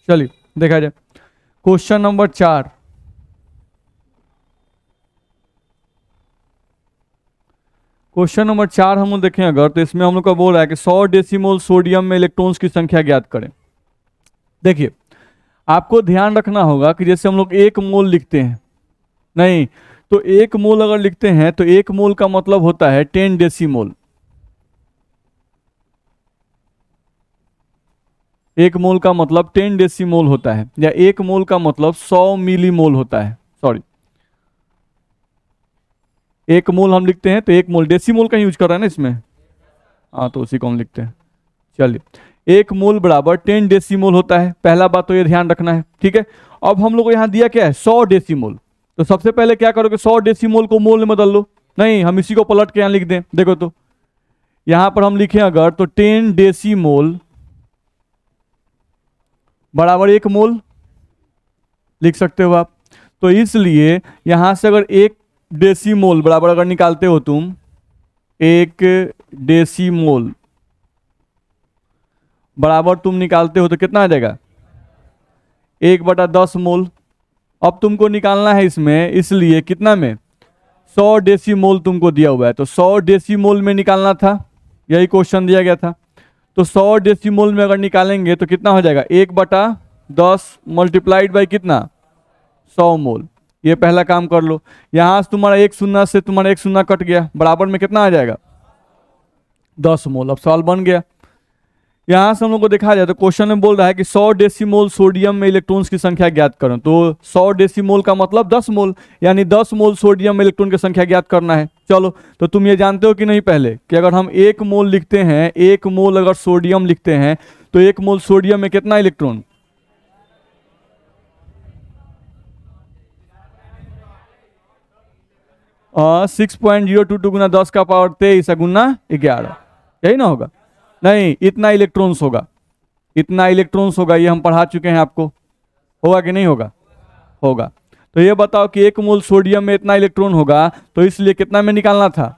चलिए देखा जाए क्वेश्चन नंबर 4। क्वेश्चन नंबर 4 हम लोग देखें अगर, तो इसमें हम लोग का बोल रहा है कि 100 डेसिमोल सोडियम में इलेक्ट्रॉन्स की संख्या ज्ञात करें। देखिए आपको ध्यान रखना होगा कि जैसे हम लोग 1 मोल लिखते हैं, नहीं तो 1 मोल अगर लिखते हैं तो 1 मोल का मतलब होता है 10 डेसीमोल। 1 मोल का मतलब 10 डेसीमोल होता है, या 1 मोल का मतलब 100 मिली मोल होता है। सॉरी, 1 मोल हम लिखते हैं तो 1 मोल, डेसीमोल का यूज कर रहा है ना इसमें, हाँ तो उसी को हम लिखते हैं। चलिए 1 मोल बराबर 10 डेसीमोल होता है, पहला बात तो ये ध्यान रखना है, ठीक है। अब हम लोग को यहाँ दिया क्या है, 100 डेसीमोल। तो सबसे पहले क्या करोगे, 100 डेसीमोल को मोल में बदल लो। नहीं, हम इसी को पलट के यहाँ लिख दें। देखो तो यहाँ पर हम लिखें अगर, तो 10 डेसीमोल बराबर 1 मोल लिख सकते हो आप। तो इसलिए यहां से अगर 1 डेसीमोल बराबर अगर निकालते हो तुम, 1 डेसीमोल बराबर तुम निकालते हो तो कितना आ जाएगा, 1/10 मोल। अब तुमको निकालना है इसमें, इसलिए कितना में, 100 डेसीमोल तुमको दिया हुआ है, तो 100 डेसीमोल में निकालना था, यही क्वेश्चन दिया गया था। तो 100 डेसीमोल में अगर निकालेंगे तो कितना हो जाएगा, 1/10 मल्टीप्लाइड बाई कितना, 100 मोल। ये पहला काम कर लो। यहां से तुम्हारा 1 शून्य से तुम्हारा 1 शून्य कट गया, बराबर में कितना आ जाएगा, 10 मोल। अब सवाल बन गया। यहां से हम लोग को देखा जाए तो क्वेश्चन में बोल रहा है कि 100 डेसीमोल सोडियम में इलेक्ट्रॉन्स की संख्या ज्ञात करो। तो 100 डेसीमोल का मतलब 10 मोल, यानी 10 मोल सोडियम में इलेक्ट्रॉन की संख्या ज्ञात करना है। चलो, तो तुम ये जानते हो कि नहीं पहले कि अगर हम 1 मोल लिखते हैं, 1 मोल अगर सोडियम लिखते हैं तो 1 मोल सोडियम में कितना इलेक्ट्रॉन, 6.022 गुना 10 का पावर 23 गुना 11, यही ना होगा। नहीं, इतना इलेक्ट्रॉन्स होगा, इतना इलेक्ट्रॉन्स होगा, ये हम पढ़ा चुके हैं आपको। होगा कि नहीं होगा, होगा। तो ये बताओ कि 1 मोल सोडियम में इतना इलेक्ट्रॉन होगा, तो इसलिए कितना में निकालना था,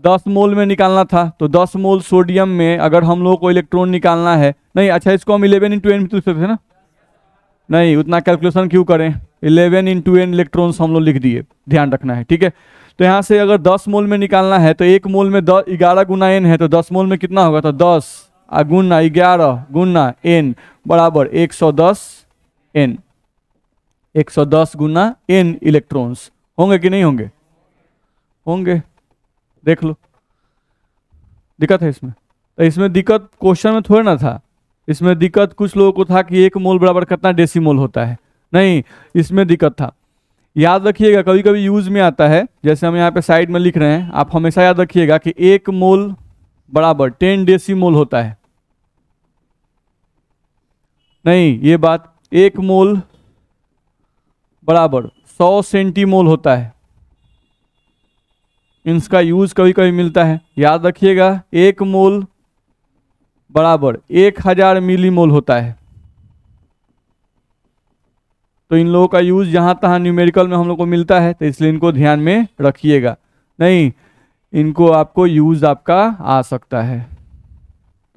10 मोल में निकालना था। तो 10 मोल सोडियम में अगर हम लोग को इलेक्ट्रॉन निकालना है, नहीं अच्छा इसको हम 11 इंटू एन लिख सकते थे ना, नहीं उतना कैलकुलेशन क्यों करें, 11 इंटू एन इलेक्ट्रॉन्स हम लोग लिख दिए, ध्यान रखना है, ठीक है। तो यहाँ से अगर 10 मोल में निकालना है तो 1 मोल में 11 गुना एन है, तो 10 मोल में कितना होगा, तो 10 गुना 11 गुना एन बराबर 110 एन, 110 गुना एन इलेक्ट्रॉन्स होंगे कि नहीं होंगे, होंगे। देख लो, दिक्कत है इसमें, तो इसमें दिक्कत क्वेश्चन में थोड़ा ना था। इसमें दिक्कत कुछ लोगों को था कि 1 मोल बराबर कितना डेसीमोल होता है, नहीं इसमें दिक्कत था। याद रखिएगा कभी कभी यूज में आता है, जैसे हम यहाँ पे साइड में लिख रहे हैं, आप हमेशा याद रखिएगा कि 1 मोल बराबर 10 डेसीमोल होता है। नहीं, ये बात 1 मोल बराबर 100 सेंटीमोल होता है, इसका यूज कभी कभी मिलता है। याद रखिएगा 1 मोल बराबर 1000 मिलीमोल होता है। तो इन लोगों का यूज जहां तहां न्यूमेरिकल में हम लोग को मिलता है, तो इसलिए इनको ध्यान में रखिएगा, नहीं इनको आपको यूज आपका आ सकता है,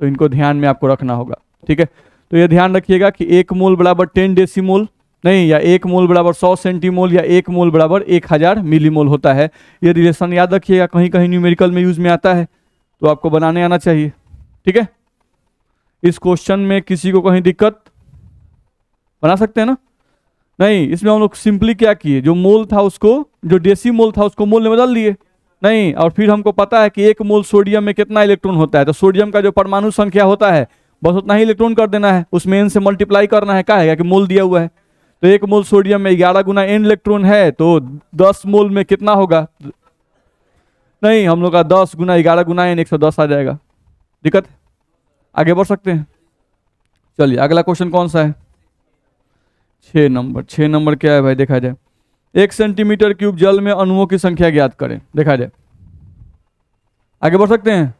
तो इनको ध्यान में आपको रखना होगा, ठीक है। तो ये ध्यान रखिएगा कि 1 मोल बराबर 10 डेसीमोल, नहीं या 1 मोल बराबर 100 सेंटीमोल, या 1 मोल बराबर 1000 मिलीमोल होता है। ये रिलेशन याद रखिएगा, कहीं कहीं न्यूमेरिकल में यूज में आता है, तो आपको बनाने आना चाहिए, ठीक है। इस क्वेश्चन में किसी को कहीं दिक्कत, बना सकते हैं ना, नहीं इसमें हम लोग सिंपली क्या किए, जो मोल था उसको, जो डेसीमोल था उसको मोल में बदल दिए, नहीं और फिर हमको पता है कि 1 मोल सोडियम में कितना इलेक्ट्रॉन होता है, तो सोडियम का जो परमाणु संख्या होता है बस उतना ही इलेक्ट्रॉन कर देना है, उसमें एन से मल्टीप्लाई करना है, क्या है कि मोल दिया हुआ है। तो 1 मोल सोडियम में 11 गुना एन इलेक्ट्रॉन है, तो 10 मोल में कितना होगा, नहीं हम लोग का 10 गुना 11 गुना एन 110 आ जाएगा। दिक्कत, आगे बढ़ सकते हैं। चलिए अगला क्वेश्चन कौन सा है, 6 नंबर। 6 नंबर क्या है भाई, देखा जाए 1 सेंटीमीटर क्यूब जल में अणुओं की संख्या ज्ञात करें, देखा जाए। आगे बढ़ सकते हैं।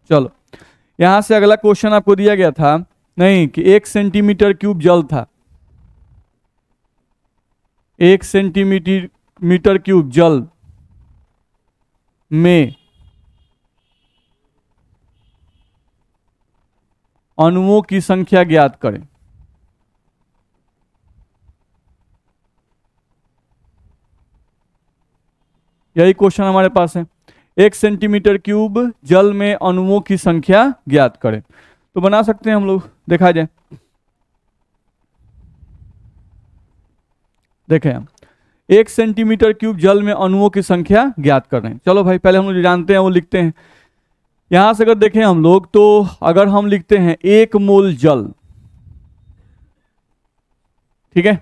चलो, यहां से अगला क्वेश्चन आपको दिया गया था, नहीं कि 1 सेंटीमीटर क्यूब जल था, 1 सेंटीमीटर क्यूब जल में अणुओं की संख्या ज्ञात करें। यही क्वेश्चन हमारे पास है। 1 सेंटीमीटर क्यूब जल में अणुओं की संख्या ज्ञात करें। तो बना सकते हैं हम लोग, देखा जाए। देखें हम 1 सेंटीमीटर क्यूब जल में अणुओं की संख्या ज्ञात कर रहे हैं। चलो भाई, पहले हम लोग जो जानते हैं वो लिखते हैं। यहां से अगर देखें हम लोग, तो अगर हम लिखते हैं 1 मोल जल, ठीक है,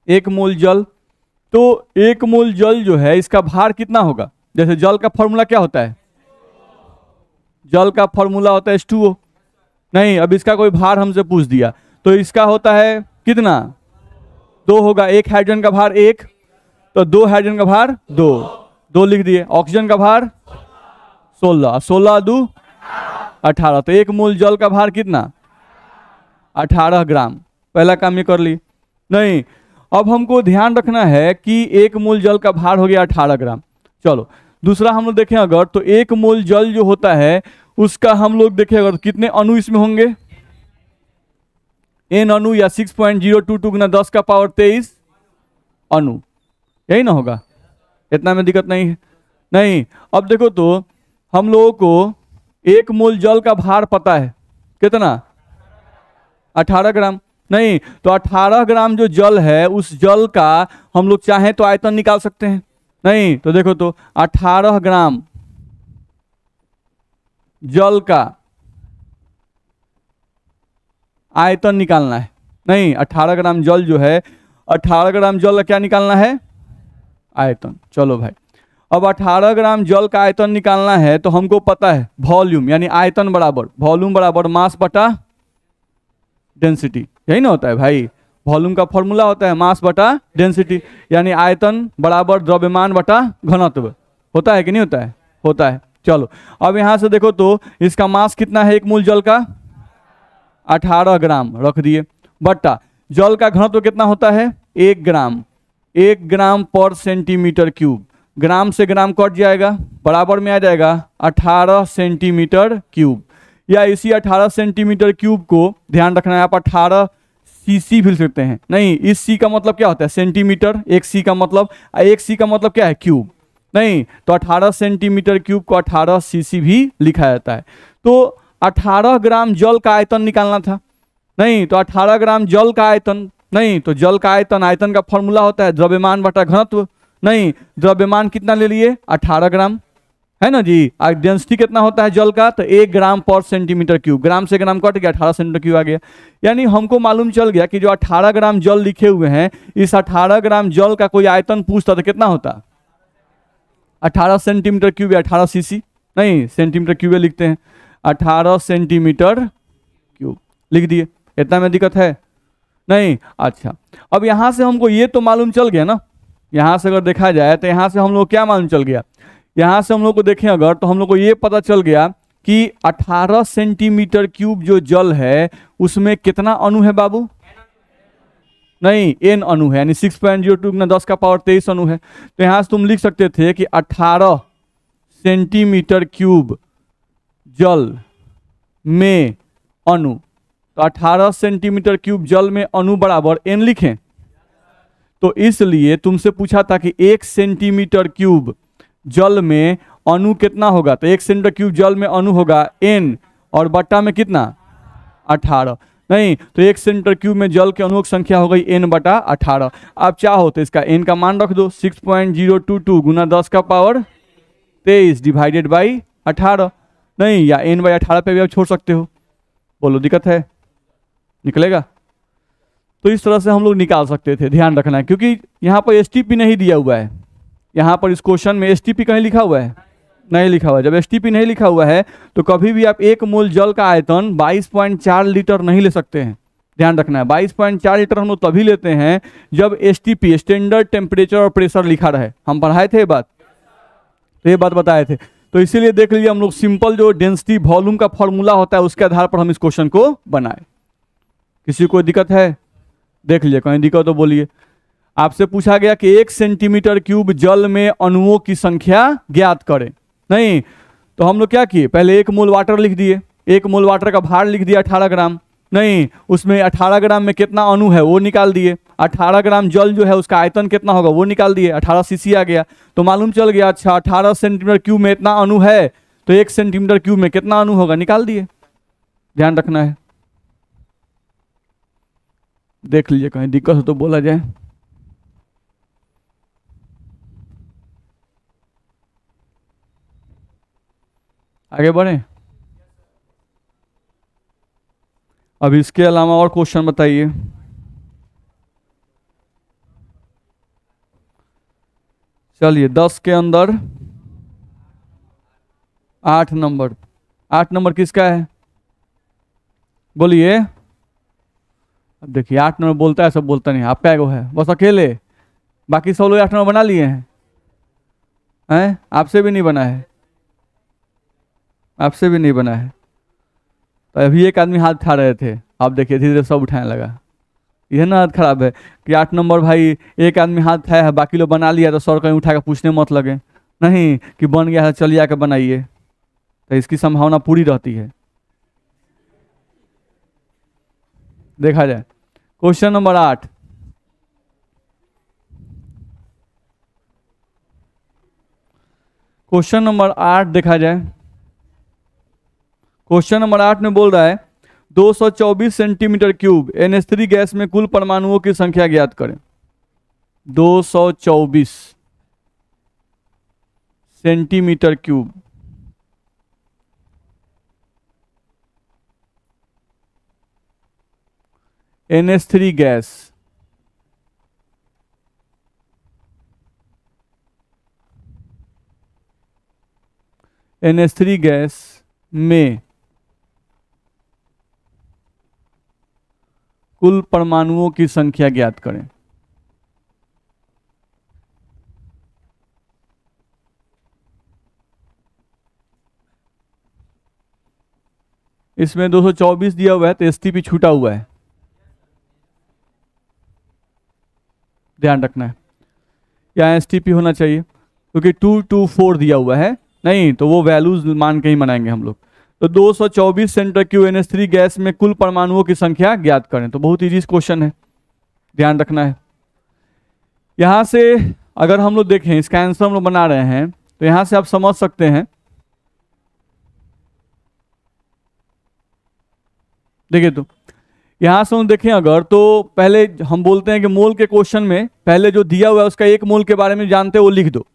1 मोल जल, तो 1 मोल जल जो है इसका भार कितना होगा? जैसे जल का फॉर्मूला क्या होता है? जल का फॉर्मूला होता है H2O। नहीं, अब इसका कोई भार हमसे पूछ दिया, तो इसका होता है कितना? 2 होगा। 1 हाइड्रोजन का भार 1, तो 2 हाइड्रोजन का भार 2, 2 लिख दिए। ऑक्सीजन का भार 16, 16 2 18, तो 1 मोल जल का भार कितना? 18 ग्राम। पहला काम ये कर ली। नहीं, अब हमको ध्यान रखना है कि 1 मोल जल का भार हो गया 18 ग्राम। चलो दूसरा हम लोग देखें अगर, तो 1 मोल जल जो होता है उसका हम लोग देखें अगर कितने अणु इसमें होंगे? n अणु या 6.022 गुना 10 का पावर 23 अणु, यही ना होगा। इतना में दिक्कत नहीं है। नहीं, अब देखो तो हम लोगों को 1 मोल जल का भार पता है कितना? 18 ग्राम। नहीं, तो 18 ग्राम जो जल है उस जल का हम लोग चाहें तो आयतन निकाल सकते हैं। नहीं, तो देखो तो 18 ग्राम जल का आयतन निकालना है। नहीं, 18 ग्राम जल जो है, 18 ग्राम जल का क्या निकालना है? आयतन। चलो भाई, अब 18 ग्राम जल का आयतन निकालना है तो हमको पता है वॉल्यूम, यानी आयतन बराबर वॉल्यूम बराबर मास बटा डेंसिटी, यही ना होता है भाई। वॉल्यूम का फॉर्मूला होता है मास बटा डेंसिटी, यानी आयतन बराबर द्रव्यमान बटा घनत्व। होता है कि नहीं होता है? होता है। चलो अब यहां से देखो तो इसका मास कितना है 1 मोल जल का? 18 ग्राम रख दिए, बटा जल का घनत्व कितना होता है? 1 ग्राम। 1 ग्राम पर सेंटीमीटर क्यूब, ग्राम से ग्राम कट जाएगा, बराबर में आ जाएगा 18 सेंटीमीटर क्यूब। या इसी 18 सेंटीमीटर क्यूब को ध्यान रखना है, आप 18 सीसी भी लिख सकते हैं। नहीं, इस सी का मतलब क्या होता है? सेंटीमीटर। 1 सी का मतलब, 1 सी का मतलब क्या है? क्यूब। नहीं, तो 18 सेंटीमीटर क्यूब को 18 सीसी भी लिखा जाता है। तो 18 ग्राम जल का आयतन निकालना था। नहीं, तो 18 ग्राम जल का आयतन, नहीं तो जल का आयतन, आयतन का फॉर्मूला होता है द्रव्यमान बटा घनत्व। नहीं, द्रव्यमान कितना ले लिए? 18 ग्राम, है ना जी। डेंसिटी कितना होता है जल का? तो 1 ग्राम पर सेंटीमीटर क्यूब, ग्राम से ग्राम कट गया, 18 सेंटीमीटर क्यूब आ गया। यानी हमको मालूम चल गया कि जो 18 ग्राम जल लिखे हुए हैं, इस 18 ग्राम जल का कोई आयतन पूछता तो कितना होता? 18 सेंटीमीटर क्यूब या 18 सीसी। नहीं, सेंटीमीटर क्यूब लिखते हैं, 18 सेंटीमीटर क्यूब लिख दिए। इतना में दिक्कत है? नहीं। अच्छा, अब यहां से हमको ये तो मालूम चल गया ना, यहां से अगर देखा जाए तो यहां से हम लोग क्या मालूम चल गया? यहां से हम लोग को देखें अगर, तो हम लोग को ये पता चल गया कि 18 सेंटीमीटर क्यूब जो जल है उसमें कितना अणु है बाबू? नहीं, n अणु है, यानी 6.02 गुना 10 का पावर 23 अणु है। तो यहां से तुम लिख सकते थे कि 18 सेंटीमीटर क्यूब जल में अणु, तो 18 सेंटीमीटर क्यूब जल में अणु बराबर n लिखें। तो इसलिए तुमसे पूछा था कि 1 सेंटीमीटर क्यूब जल में अणु कितना होगा? तो 1 सेंटीमीटर क्यूब जल में अणु होगा n, और बट्टा में कितना? 18। नहीं, तो 1 सेंटीमीटर क्यूब में जल के अणुओं की संख्या हो गई n बटा 18। आप चाहो तो इसका n का मान रख दो, 6.022 गुना 10 का पावर 23 डिवाइडेड बाई 18। नहीं, या n बाई 18 पे भी आप छोड़ सकते हो। बोलो, दिक्कत है? निकलेगा? तो इस तरह से हम लोग निकाल सकते थे, ध्यान रखना है, क्योंकि यहाँ पर STP नहीं दिया हुआ है। यहाँ पर इस क्वेश्चन में STP कहीं लिखा हुआ है? नहीं लिखा हुआ है। जब STP नहीं लिखा हुआ है तो कभी भी आप 1 मोल जल का आयतन 22.4 लीटर नहीं ले सकते हैं। ध्यान रखना है, 22.4 लीटर हम लोग तभी लेते हैं जब STP स्टैंडर्ड टेम्परेचर और प्रेशर लिखा रहे। हम पढ़ाए थे ये बात, तो ये बात बताए थे। तो इसीलिए देख लीजिए, हम लोग सिंपल जो डेंसिटी वॉल्यूम का फॉर्मूला होता है उसके आधार पर हम इस क्वेश्चन को बनाए। किसी को दिक्कत है? देख लीजिए, कहीं दिक्कत तो बोलिए। आपसे पूछा गया कि 1 सेंटीमीटर क्यूब जल में अणुओं की संख्या ज्ञात करें। नहीं, तो हम लोग क्या किए? पहले 1 मोल वाटर लिख दिए, 1 मोल वाटर का भार लिख दिया 18 ग्राम, नहीं, उसमें 18 ग्राम में कितना अणु है वो निकाल दिए, 18 ग्राम जल जो है उसका आयतन कितना होगा वो निकाल दिए, 18 सीसी आ गया। तो मालूम चल गया, अच्छा 18 सेंटीमीटर क्यूब में इतना अणु है, तो 1 सेंटीमीटर क्यूब में कितना अणु होगा, निकाल दिए। ध्यान रखना है, देख लीजिए कहीं दिक्कत हो तो बोला जाए। आगे बढ़े। अब इसके अलावा और क्वेश्चन बताइए। चलिए 10 के अंदर 8 नंबर, 8 नंबर किसका है बोलिए। अब देखिए 8 नंबर बोलता है, सब बोलता नहीं, आपका एगो है बस अकेले, बाकी सब लोग 8 नंबर बना लिए हैं, आपसे भी नहीं बना है, आपसे भी नहीं बना है। तो अभी एक आदमी हाथ उठा रहे थे, आप देखिए धीरे धीरे सब उठाने लगा। यह ना हाथ खराब है कि 8 नंबर भाई एक आदमी हाथ उठाया है, बाकी लोग बना लिया, तो सर कहीं उठा कर पूछने मत लगे, नहीं कि बन गया है चलिए आके बनाइए, तो इसकी संभावना पूरी रहती है। देखा जाए क्वेश्चन नंबर 8, क्वेश्चन नंबर 8 देखा जाए। क्वेश्चन नंबर 8 में बोल रहा है 224 सेंटीमीटर क्यूब NH3 गैस में कुल परमाणुओं की संख्या ज्ञात करें। 224 centimetre cube NH3 gas NH3 gas में कुल परमाणुओं की संख्या ज्ञात करें। इसमें 224 दिया हुआ है तो STP छूटा हुआ है, ध्यान रखना है, यहाँ STP होना चाहिए क्योंकि 224 दिया हुआ है, नहीं तो वो वैल्यूज मान के ही बनाएंगे हम लोग। तो 224 सेंटीमीटर क्यूब NH3 गैस में कुल परमाणुओं की संख्या ज्ञात करें। तो बहुत इजी क्वेश्चन है, ध्यान रखना है। यहां से अगर हम लोग देखें, इसका आंसर हम लोग बना रहे हैं, तो यहां से आप समझ सकते हैं, देखिए तो यहां से हम देखें अगर, तो पहले हम बोलते हैं कि मोल के क्वेश्चन में पहले जो दिया हुआ है उसका 1 मोल के बारे में जानते हो वो लिख दो,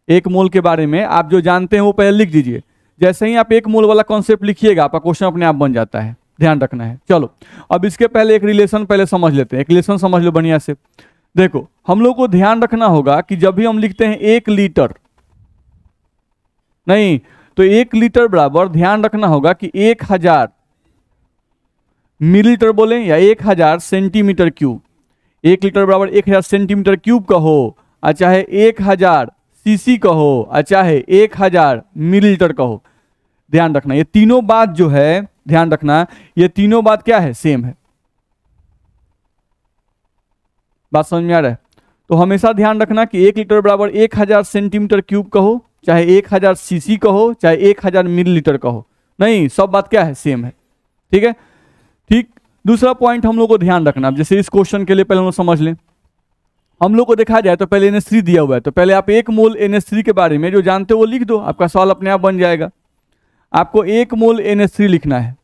1 मोल के बारे में आप जो जानते हैं वो पहले लिख दीजिए। जैसे ही आप 1 मोल वाला कॉन्सेप्ट लिखिएगा आपका क्वेश्चन अपने आप बन जाता है, ध्यान रखना है। चलो अब इसके पहले एक रिलेशन पहले समझ लेते हैं, एक रिलेशन समझ लो बढ़िया से। देखो हम लोग को ध्यान रखना होगा कि जब भी हम लिखते हैं 1 लीटर, नहीं तो 1 लीटर बराबर ध्यान रखना होगा कि 1000 मिलीलीटर बोलें या 1000 सेंटीमीटर क्यूब। 1 लीटर बराबर 1000 सेंटीमीटर क्यूब कहो, और चाहे 1000 सीसी कहो, और चाहे 1000 मिलीलीटर कहो, ध्यान रखना ये तीनों बात जो है, ध्यान रखना ये तीनों बात क्या है, सेम है। बात समझ में आ रहा है? तो हमेशा ध्यान रखना कि 1 लीटर बराबर 1000 सेंटीमीटर क्यूब कहो, चाहे 1000 सीसी कहो, चाहे 1000 मिलीलीटर कहो, नहीं सब बात क्या है, सेम है। ठीक है, ठीक। दूसरा पॉइंट हम लोग को ध्यान रखना, जैसे इस क्वेश्चन के लिए पहले हम लोग समझ लें, हम लोग को देखा जाए तो पहले NH3 दिया हुआ है, तो पहले आप 1 मोल NH3 के बारे में जो जानते हो वो लिख दो, आपका सवाल अपने आप बन जाएगा। आपको 1 मोल NH3 लिखना है,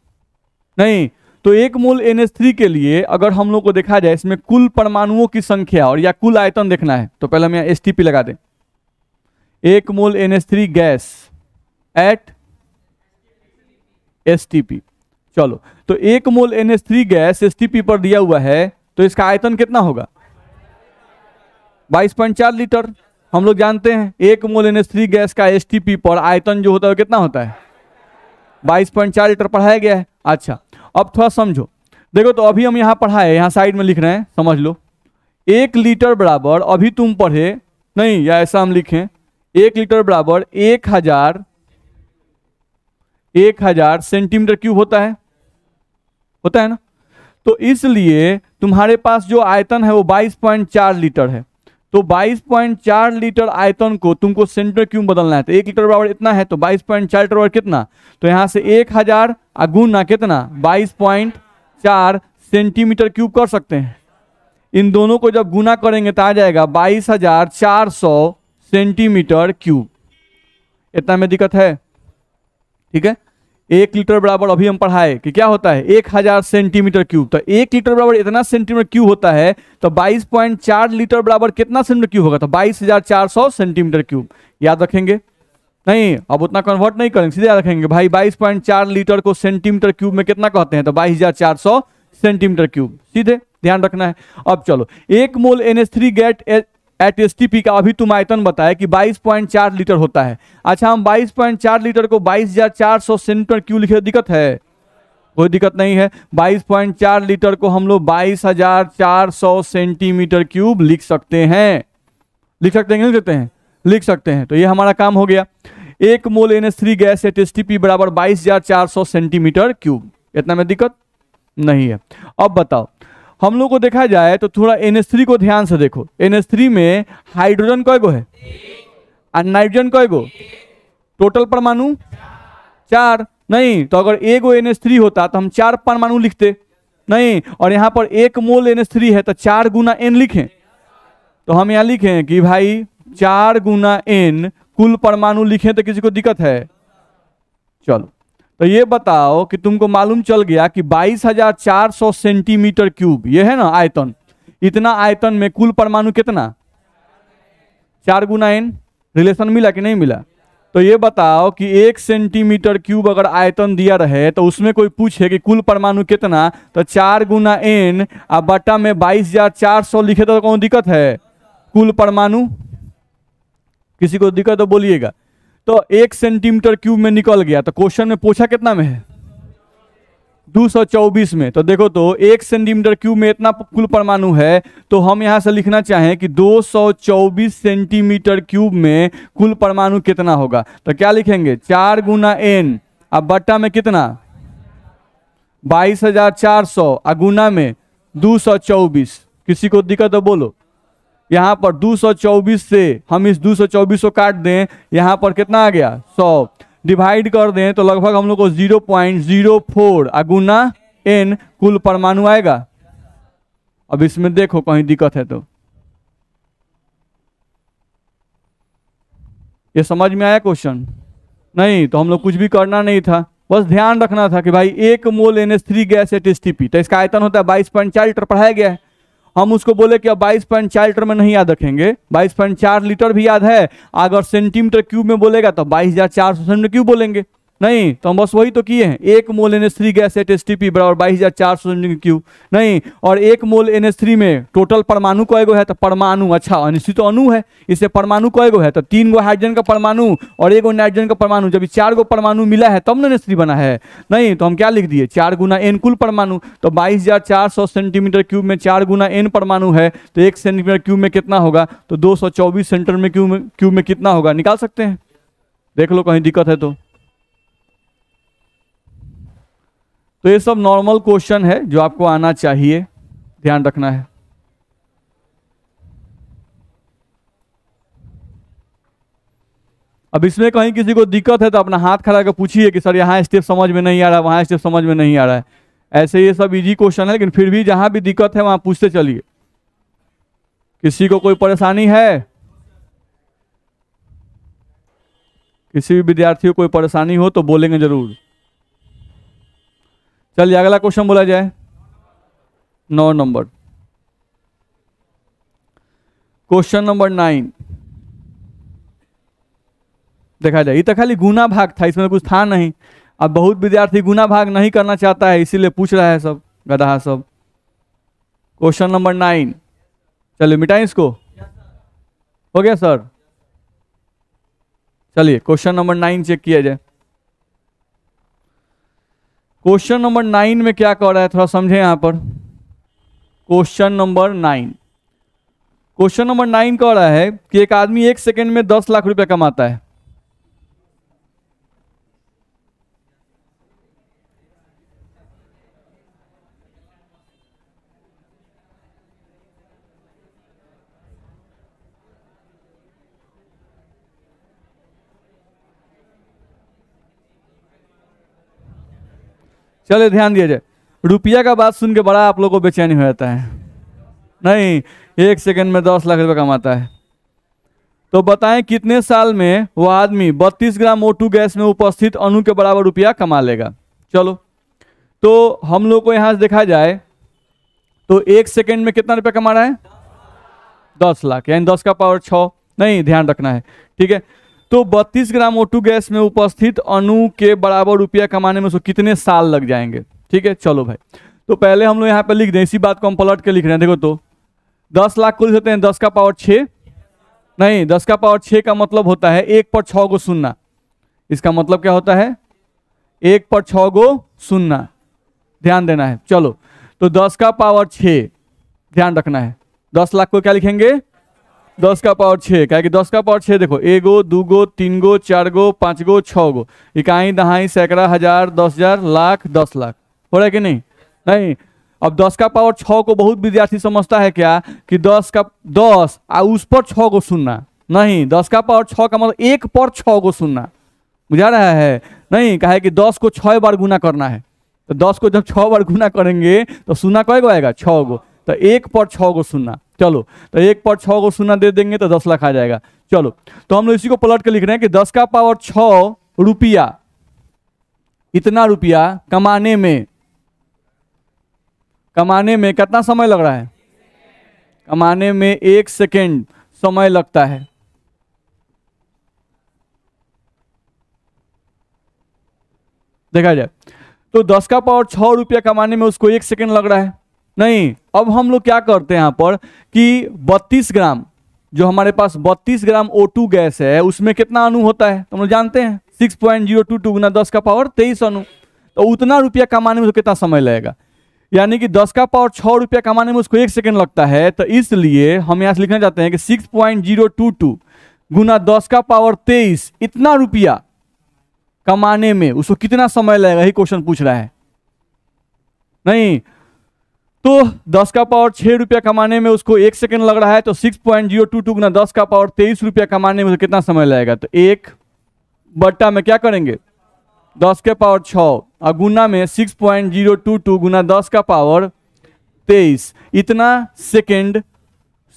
नहीं तो 1 मोल NH3 के लिए अगर हम लोग को देखा जाए इसमें कुल परमाणुओं की संख्या और या कुल आयतन देखना है, तो पहले हम यहाँ STP लगा दें। 1 मोल NH3 गैस एट STP। चलो तो 1 मोल NH3 गैस STP पर दिया हुआ है, तो इसका आयतन कितना होगा, 22.4 लीटर। हम लोग जानते हैं 1 मोल NH3 गैस का STP पर आयतन जो होता है कितना होता है, 22.4 लीटर पढ़ाया गया है। अच्छा अब थोड़ा समझो, देखो तो अभी हम यहाँ पढ़ाए, यहाँ साइड में लिख रहे हैं, समझ लो 1 लीटर बराबर, अभी तुम पढ़े नहीं या ऐसा हम लिखें 1 लीटर बराबर 1000 सेंटीमीटर क्यूब होता है ना। तो इसलिए तुम्हारे पास जो आयतन है वो 22.4 लीटर है। तो 22.4 लीटर आयतन को तुमको सेंटीमीटर क्यूब बदलना है, तो 1 लीटर बराबर इतना है, तो 22.4 लीटर बराबर कितना, तो यहाँ से 1000 गुना कितना 22.4 सेंटीमीटर क्यूब कर सकते हैं। इन दोनों को जब गुना करेंगे तो आ जाएगा 22,400 सेंटीमीटर क्यूब। इतना में दिक्कत है, ठीक है। 1 लीटर बराबर अभी हम पढ़ाए कि क्या होता है 1000 सेंटीमीटर क्यूब, तो 1 लीटर बराबर इतना सेंटीमीटर क्यूब होता है, तो 22.4 लीटर बराबर कितना सेंटीमीटर क्यूब होगा, तो 22,400 सेंटीमीटर क्यूब। याद रखेंगे, नहीं अब उतना कन्वर्ट नहीं करेंगे, सीधे याद रखेंगे भाई 22.4 लीटर को सेंटीमीटर क्यूब में कितना कहते हैं, तो 22,400 सेंटीमीटर क्यूब, सीधे ध्यान रखना है। अब चलो, 1 मोल NH3 गेट एट STP का अभी तुम आयतन बताया कि 22.4 लीटर होता है। अच्छा, हम 22.4 लीटर को 22,400 सेंटीमीटर क्यूब लिखे, दिक्कत है, कोई दिक्कत नहीं है। 22.4 लीटर को हम लोग 22,400 सेंटीमीटर क्यूब लिख सकते हैं, लिख सकते हैं, लिख सकते हैं, लिख सकते हैं। तो ये हमारा काम हो गया। 1 मोल NH3 गैस एट STP बराबर 22,400 सेंटीमीटर क्यूब। इतना में दिक्कत नहीं है। अब बताओ, हम लोग को देखा जाए तो थोड़ा NH3 को ध्यान से देखो। NH3 में हाइड्रोजन कय गो है और नाइट्रोजन कय गो, टोटल परमाणु 4। नहीं तो अगर एगो NH3 होता तो हम 4 परमाणु लिखते, नहीं, और यहाँ पर 1 मोल NH3 है तो 4 गुना N लिखें, तो हम यहाँ लिखें कि भाई 4 गुना N कुल परमाणु लिखें, तो किसी को दिक्कत है। चलो, तो ये बताओ कि तुमको मालूम चल गया कि 22,400 सेंटीमीटर क्यूब ये है ना आयतन, इतना आयतन में कुल परमाणु कितना, 4 गुना N। रिलेशन मिला कि नहीं मिला। तो ये बताओ कि 1 सेंटीमीटर क्यूब अगर आयतन दिया रहे तो उसमें कोई पूछे कि कुल परमाणु कितना, तो 4 गुना N अब बटा में 22,400 लिखे तो कौन दिक्कत है, कुल परमाणु। किसी को दिक्कत तो बोलिएगा। तो 1 सेंटीमीटर क्यूब में निकल गया, तो क्वेश्चन में पूछा कितना में है, 224 में। तो देखो, तो 1 सेंटीमीटर क्यूब में इतना कुल परमाणु है, तो हम यहां से लिखना चाहें कि 224 सेंटीमीटर क्यूब में कुल परमाणु कितना होगा, तो क्या लिखेंगे 4 गुना N अब बट्टा में कितना 22,400 गुना में 224। किसी को दिक्कत तो बोलो। यहां पर 224 से हम इस 224 को काट दें, यहां पर कितना आ गया 100, डिवाइड कर दें तो लगभग हम लोग को 0.04 गुना N कुल परमाणु आएगा। अब इसमें देखो कहीं दिक्कत है तो ये समझ में आया क्वेश्चन, नहीं तो हम लोग कुछ भी करना नहीं था, बस ध्यान रखना था कि भाई 1 मोल NH3 गैस एट STP, तो इसका आयतन होता है 22.4 लीटर पढ़ाया गया है। हम उसको बोले कि अब 22.4 लीटर में नहीं याद रखेंगे, 22.4 लीटर भी याद है, अगर सेंटीमीटर क्यूब में बोलेगा तो 22,400 सेंटीमीटर क्यूब बोलेंगे, नहीं तो हम बस वही तो किए हैं। 1 मोल NH3 गैस एट STP बराबर 22,400 सेंटीमीटर क्यूब, नहीं, और 1 मोल NH3 में टोटल परमाणु कय गो है, तो परमाणु, अच्छा अनिश्चित तो अणु है, इससे परमाणु कय गो है, तो 3 गो हाइड्रोजन का परमाणु और 1 गो नाइट्रोजन का परमाणु, जब 4 गो परमाणु मिला है तब ना NH3 बना है, नहीं तो हम क्या लिख दिए 4 गुना N कुल परमाणु। तो 22,400 सेंटीमीटर क्यूब में 4 गुना N परमाणु है, तो 1 सेंटीमीटर क्यूब में कितना होगा, तो 224 सेंटीमीटर क्यूब में कितना होगा, निकाल सकते हैं, देख लो कहीं दिक्कत है तो। तो ये सब नॉर्मल क्वेश्चन है जो आपको आना चाहिए, ध्यान रखना है। अब इसमें कहीं किसी को दिक्कत है तो अपना हाथ खड़ा करके पूछिए कि सर यहाँ स्टेप समझ में नहीं आ रहा है, वहाँ स्टेप समझ में नहीं आ रहा है। ऐसे ये सब इजी क्वेश्चन है, लेकिन फिर भी जहाँ भी दिक्कत है वहाँ पूछते चलिए। किसी को कोई परेशानी है, किसी भी विद्यार्थी को कोई परेशानी हो तो बोलेंगे जरूर। चलिए अगला क्वेश्चन बोला जाए, 9 नंबर, क्वेश्चन नंबर 9 देखा जाए। ये तो खाली गुना भाग था, इसमें कुछ था नहीं। अब बहुत विद्यार्थी गुना भाग नहीं करना चाहता है, इसीलिए पूछ रहा है सब गधा सब। क्वेश्चन नंबर 9, चलिए मिटाएं इसको, हो गया सर। चलिए क्वेश्चन नंबर 9 चेक किया जाए। क्वेश्चन नंबर 9 में क्या कह रहा है, थोड़ा समझे यहां पर। क्वेश्चन नंबर 9, क्वेश्चन नंबर 9 कह रहा है कि एक आदमी 1 सेकेंड में 10 लाख रुपए कमाता है। चले ध्यान दिया जाए, रुपया का बात सुन के बड़ा आप लोगों को बेचैनी हो जाता है। नहीं, 1 सेकंड में 10 लाख रुपए कमाता है। तो बताएं कितने साल में वो आदमी 32 ग्राम O2 गैस में उपस्थित अणु के बराबर रुपया कमा लेगा। चलो तो हम लोग को यहां से देखा जाए तो 1 सेकंड में कितना रुपया कमा रहा है? 10 लाख, यानी 10 का पावर 6। नहीं, ध्यान रखना है, ठीक है। तो 32 ग्राम O2 गैस में उपस्थित अणु के बराबर रुपया कमाने में उसको कितने साल लग जाएंगे? ठीक है, चलो भाई, तो पहले हम लोग यहाँ पे लिख दें, इसी बात को हम पलट के लिख रहे हैं। देखो तो 10 लाख को लिख सकते हैं 10 का पावर 6। नहीं, 10 का पावर 6 का मतलब होता है 1 पर 6 को सुनना। इसका मतलब क्या होता है? 1 पर 6 को सुनना, ध्यान देना है। चलो तो 10 का पावर 6 ध्यान रखना है। 10 लाख को क्या लिखेंगे? 10 का पावर 6। क्या कि 10 का पावर 6 देखो, 1 गो 2 गो 3 गो 4 गो 5 गो 6 गो, इकाई दहाई सैकड़ा हजार 10,000 लाख 10 लाख। हो रहा है कि नहीं? नहीं। अब 10 का पावर 6 को बहुत विद्यार्थी समझता है क्या कि 10 का 10 उस पर 6 को सुनना। नहीं, 10 का पावर 6 का मतलब 1 पर 6 को सुनना। बुझा रहा है? नहीं, कहा है कि 10 को 6 बार गुना करना है। तो 10 को जब 6 बार गुना करेंगे तो सुना कई गो आएगा? 6 गो। तो 1 पर 6 को सुनना। चलो तो 1 पर 6 को सुना दे देंगे तो 10 लाख आ जाएगा। चलो तो हम लोग इसी को पलट के लिख रहे हैं कि 10 का पावर 6 रुपया, इतना रुपया कमाने में कितना समय लग रहा है? कमाने में 1 सेकेंड समय लगता है। देखा जाए तो 10 का पावर 6 रुपया कमाने में उसको 1 सेकेंड लग रहा है। नहीं, अब हम लोग क्या करते हैं यहाँ पर कि 32 ग्राम, जो हमारे पास 32 ग्राम O2 गैस है, उसमें कितना अणु होता है तुम लोग जानते हैं? 6.022 गुना 10 का पावर 23 अणु। तो उतना रुपया कमाने में उसको कितना समय लगेगा? यानी कि 10 का पावर 6 रुपया कमाने में उसको 1 सेकेंड लगता है। तो इसलिए हम यहाँ से लिखना चाहते हैं कि 6.022 गुना 10 का पावर 23, इतना रुपया कमाने में उसको कितना समय लगेगा, ही क्वेश्चन पूछ रहा है। नहीं, तो 10 का पावर 6 रुपया कमाने में उसको 1 सेकेंड लग रहा है, तो 6.022 गुना 10 का पावर 23 रुपया कमाने में उसको कितना समय लगेगा? तो 1 बट्टा में क्या करेंगे? 10 के पावर 6 और गुना में 6.022 गुना 10 का पावर 23, इतना सेकेंड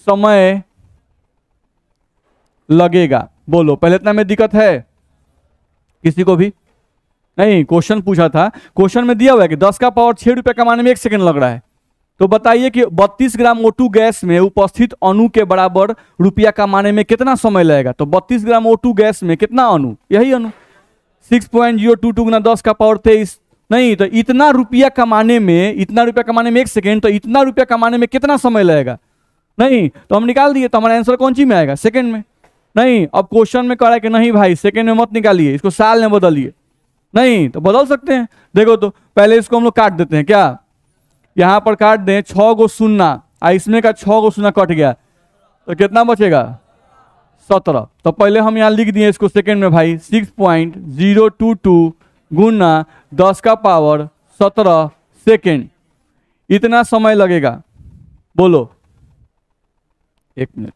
समय लगेगा। बोलो, पहले इतना में दिक्कत है किसी को भी? नहीं, क्वेश्चन पूछा था, क्वेश्चन में दिया हुआ है कि 10 का पावर 6 रुपया कमाने में 1 सेकेंड लग रहा है। तो बताइए कि 32 ग्राम O2 गैस में उपस्थित अणु के बराबर रुपया कमाने में कितना समय लगेगा? तो 32 ग्राम O2 गैस में कितना अणु? यही अणु, 6.022 गुना 10 का पावर 23। नहीं, तो इतना रुपया कमाने में 1 सेकेंड, तो इतना रुपया कमाने में कितना समय लगेगा? नहीं, तो हम निकाल दिए, तो हमारा आंसर कौन सी में आएगा? सेकेंड में। नहीं, अब क्वेश्चन में कह रहा है कि नहीं भाई सेकेंड में मत निकालिए, इसको साल में बदलिए। नहीं, तो बदल सकते हैं। देखो तो पहले इसको हम लोग काट देते हैं, क्या यहां पर काट दें? 6 गो शून्ना, इसमें का 6 गो शून्ना कट गया, तो कितना बचेगा? 17। तो पहले हम यहां लिख दिए इसको सेकेंड में भाई, 6.022 गुना 10 का पावर 17 सेकेंड, इतना समय लगेगा। बोलो, 1 मिनट।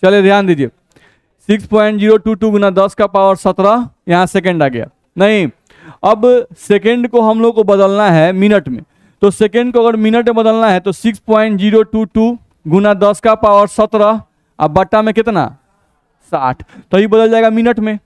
चलिए ध्यान दीजिए, 6.022 गुना 10 का पावर 17, यहाँ सेकेंड आ गया। नहीं, अब सेकेंड को हम लोग को बदलना है मिनट में। तो सेकेंड को अगर मिनट में बदलना है तो 6.022 गुना 10 का पावर 17 अब बट्टा में कितना? 60। तो ये बदल जाएगा मिनट में।